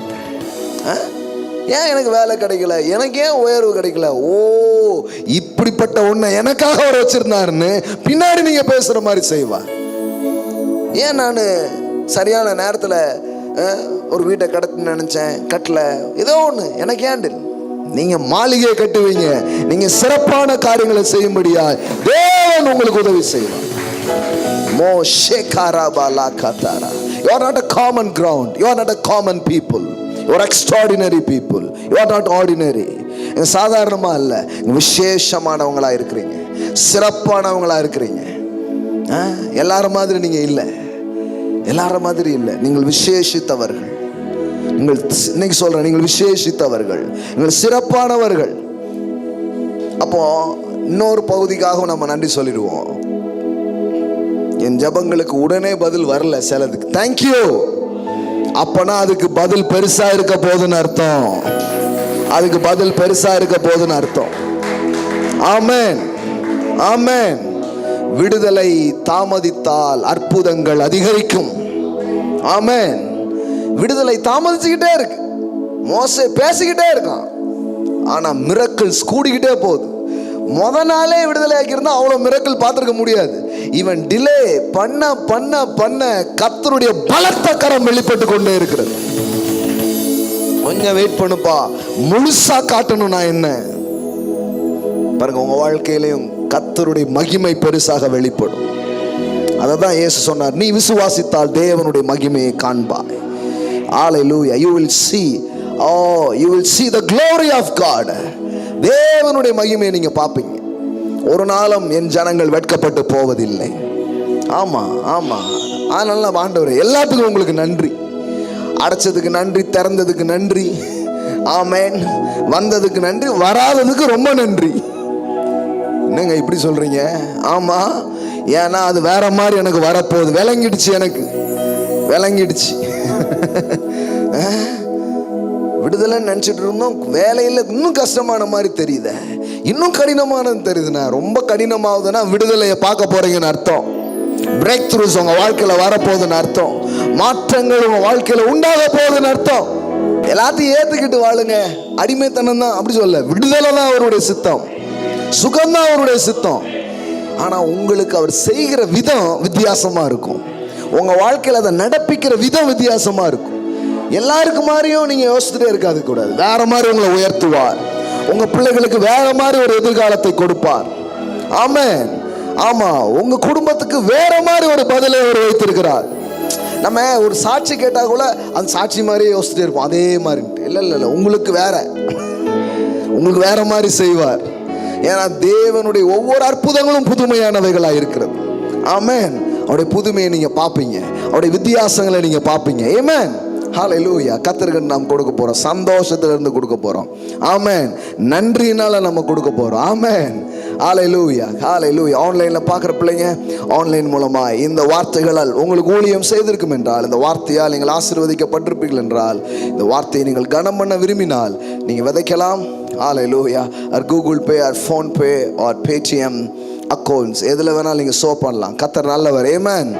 ஏன் எனக்கு வேலை கிடைக்கல, எனக்கு ஏன் உயர்வு கிடைக்கல, ஓ இப்படிப்பட்ட ஒண்ண எனக்காக அவர் வச்சிருந்தாருன்னு பின்னாடி நீங்க பேசுற மாதிரி செய்வார். ஏன் நான் சரியான நேரத்தில் ஒரு வீட்டை கட்டணும்னு நினைச்சேன், கட்டல, ஏதோ ஒன்று எனக்கு ஏண்டு. நீங்க மாளிகையை கட்டுவீங்க, நீங்க சிறப்பான காரியங்களை செய்யும்படியா தேவன் உங்களுக்கு உதவி செய்வார். You are not a common ground, you are not a common people, you are extraordinary people, you are not ordinary. சாதாரணமா இல்ல, விசேஷமானவங்களா இருக்கிறீங்க, சிறப்பானவங்களா இருக்கிறீங்க. எல்லாரும் மாதிரி நீங்க இல்லை, எல்லாரும் மாதிரி இல்லை, நீங்கள் விசேஷித்தவர்கள். நீங்கள் இன்னைக்கு சொல்றேன், நீங்கள் விசேஷித்தவர்கள், நீங்கள் சிறப்பானவர்கள். அப்போ இன்னொரு பகுதிக்காக நம்ம நன்றி சொல்லிடுவோம். என் ஜபங்களுக்கு உடனே பதில் வரல சிலதுக்கு, தேங்க்யூ. அப்பனா அதுக்கு பதில் பெருசா இருக்க போதுன்னு அர்த்தம், அதுக்கு பதில் பெருசா இருக்க போதுன்னு அர்த்தம். ஆமென், ஆமென். விடுதலை தாமதித்தால் அற்புதங்கள் அதிகரிக்கும். ஆமென். விடுதலை தாமதிச்சுக்கிட்டே இருக்கு. மோசே பேசிக்கிட்டே இருக்கான், ஆனா மிரக்கிள்ஸ் கூடிக்கிட்டே போகுது. முத நாளே விடுதலை ஆக்கியிருந்தா அவ்வளோ மிரக்கிள் பார்த்துருக்க முடியாது. இவன் டிலே பண்ண பண்ண பண்ண கர்த்தருடைய பலத்த கரம் வெளிப்பட்டு கொண்டே இருக்கிறது. கொஞ்சம் வெயிட் பண்ணுப்பா, முழுசா காட்டணும் நான் என்ன. பாருங்க, உங்க வாழ்க்கையிலையும் கர்த்தருடைய மகிமை பெருசாக வெளிப்படும். அதை தான் இயேசு சொன்னார், நீ விசுவாசித்தால் தேவனுடைய மகிமையை காண்பாய். Hallelujah. You will see, you will see the glory of God. தேவனுடைய மகிமையை நீங்க பார்ப்பீங்க. ஒரு நாளும் என் ஜனங்கள் வெட்கப்பட்டு போவதில்லை. ஆமா ஆமா. அதனால ஆண்டவரே, எல்லாத்துக்கும் உங்களுக்கு நன்றி. அடைச்சதுக்கு நன்றி, திறந்ததுக்கு நன்றி. ஆமென். வந்ததுக்கு நன்றி, வராததுக்கு ரொம்ப நன்றி. என்னங்க இப்படி சொல்றீங்க? ஆமா, ஏன்னா அது வேற மாதிரி எனக்கு வரப்போகுது. விளங்கிடுச்சு, எனக்கு விளங்கிடுச்சு. விடுதலைன்னு நினச்சிட்டு இருந்தோம், வேலையில் இன்னும் கஷ்டமான மாதிரி தெரியுது, இன்னும் கடினமானது தெரியுதுண்ணா. ரொம்ப கடினமாகுதுன்னா விடுதலையை பார்க்க போறீங்கன்னு அர்த்தம். பிரேக் த்ரூஸ் உங்க வாழ்க்கையில் வரப்போகுதுன்னு அர்த்தம். மாற்றங்கள் உங்க வாழ்க்கையில் உண்டாக போகுதுன்னு அர்த்தம். எல்லாத்தையும் ஏற்றுக்கிட்டு வாழுங்க, அடிமைத்தனம் தான் அப்படி சொல்ல. விடுதலை தான் அவருடைய சித்தம், சுகம்தான் அவருடைய சித்தம். ஆனால் உங்களுக்கு அவர் செய்கிற விதம் வித்தியாசமாக இருக்கும். உங்கள் வாழ்க்கையில் அதை நடப்பிக்கிற விதம் வித்தியாசமாக இருக்கும். எல்லாருக்கும் மாதிரியும் நீங்கள் யோசிச்சுட்டே இருக்காது கூடாது. வேற மாதிரி உங்களை உயர்த்துவார். உங்கள் பிள்ளைகளுக்கு வேற மாதிரி ஒரு எதிர்காலத்தை கொடுப்பார். ஆமென். ஆமாம், உங்கள் குடும்பத்துக்கு வேற மாதிரி ஒரு பதிலை அவர் வைத்திருக்கிறார். நம்ம ஒரு சாட்சி கேட்டால் கூட அந்த சாட்சி மாதிரியே யோசிச்சுட்டே இருப்போம், அதே மாதிரி. இல்லை இல்லை இல்லை, உங்களுக்கு வேற மாதிரி செய்வார். ஏன்னா தேவனுடைய ஒவ்வொரு அற்புதங்களும் புதுமையானவைகளாக இருக்கிறது. ஆமென். அவருடைய புதுமையை நீங்கள் பார்ப்பீங்க, அவருடைய வித்தியாசங்களை நீங்கள் பார்ப்பீங்க. ஆமென். ஹல்லேலூயா. கர்த்தருக்கு நாம் கொடுக்க போகிறோம், சந்தோஷத்திலிருந்து கொடுக்க போகிறோம். ஆமென். நன்றியினால நம்ம கொடுக்க போகிறோம். ஆமென். ஹல்லேலூயா. ஹல்லேலூயா. ஆன்லைனில் பார்க்குற பிள்ளைங்க, ஆன்லைன் மூலமாக இந்த வார்த்தைகளால் உங்களுக்கு ஊழியம் செய்திருக்கும் என்றால், இந்த வார்த்தையால் நீங்கள் ஆசீர்வதிக்கப்பட்டிருப்பீர்கள் என்றால், இந்த வார்த்தையை நீங்கள் கனம் பண்ண விரும்பினால் நீங்கள் விதைக்கலாம். Hallelujah. Or Google Pay, or PhonePe, or Paytm accounts, எதில் வேணாலும் நீங்கள் சோ பண்ணலாம். கர்த்தர் நல்லவர். ஆமென்.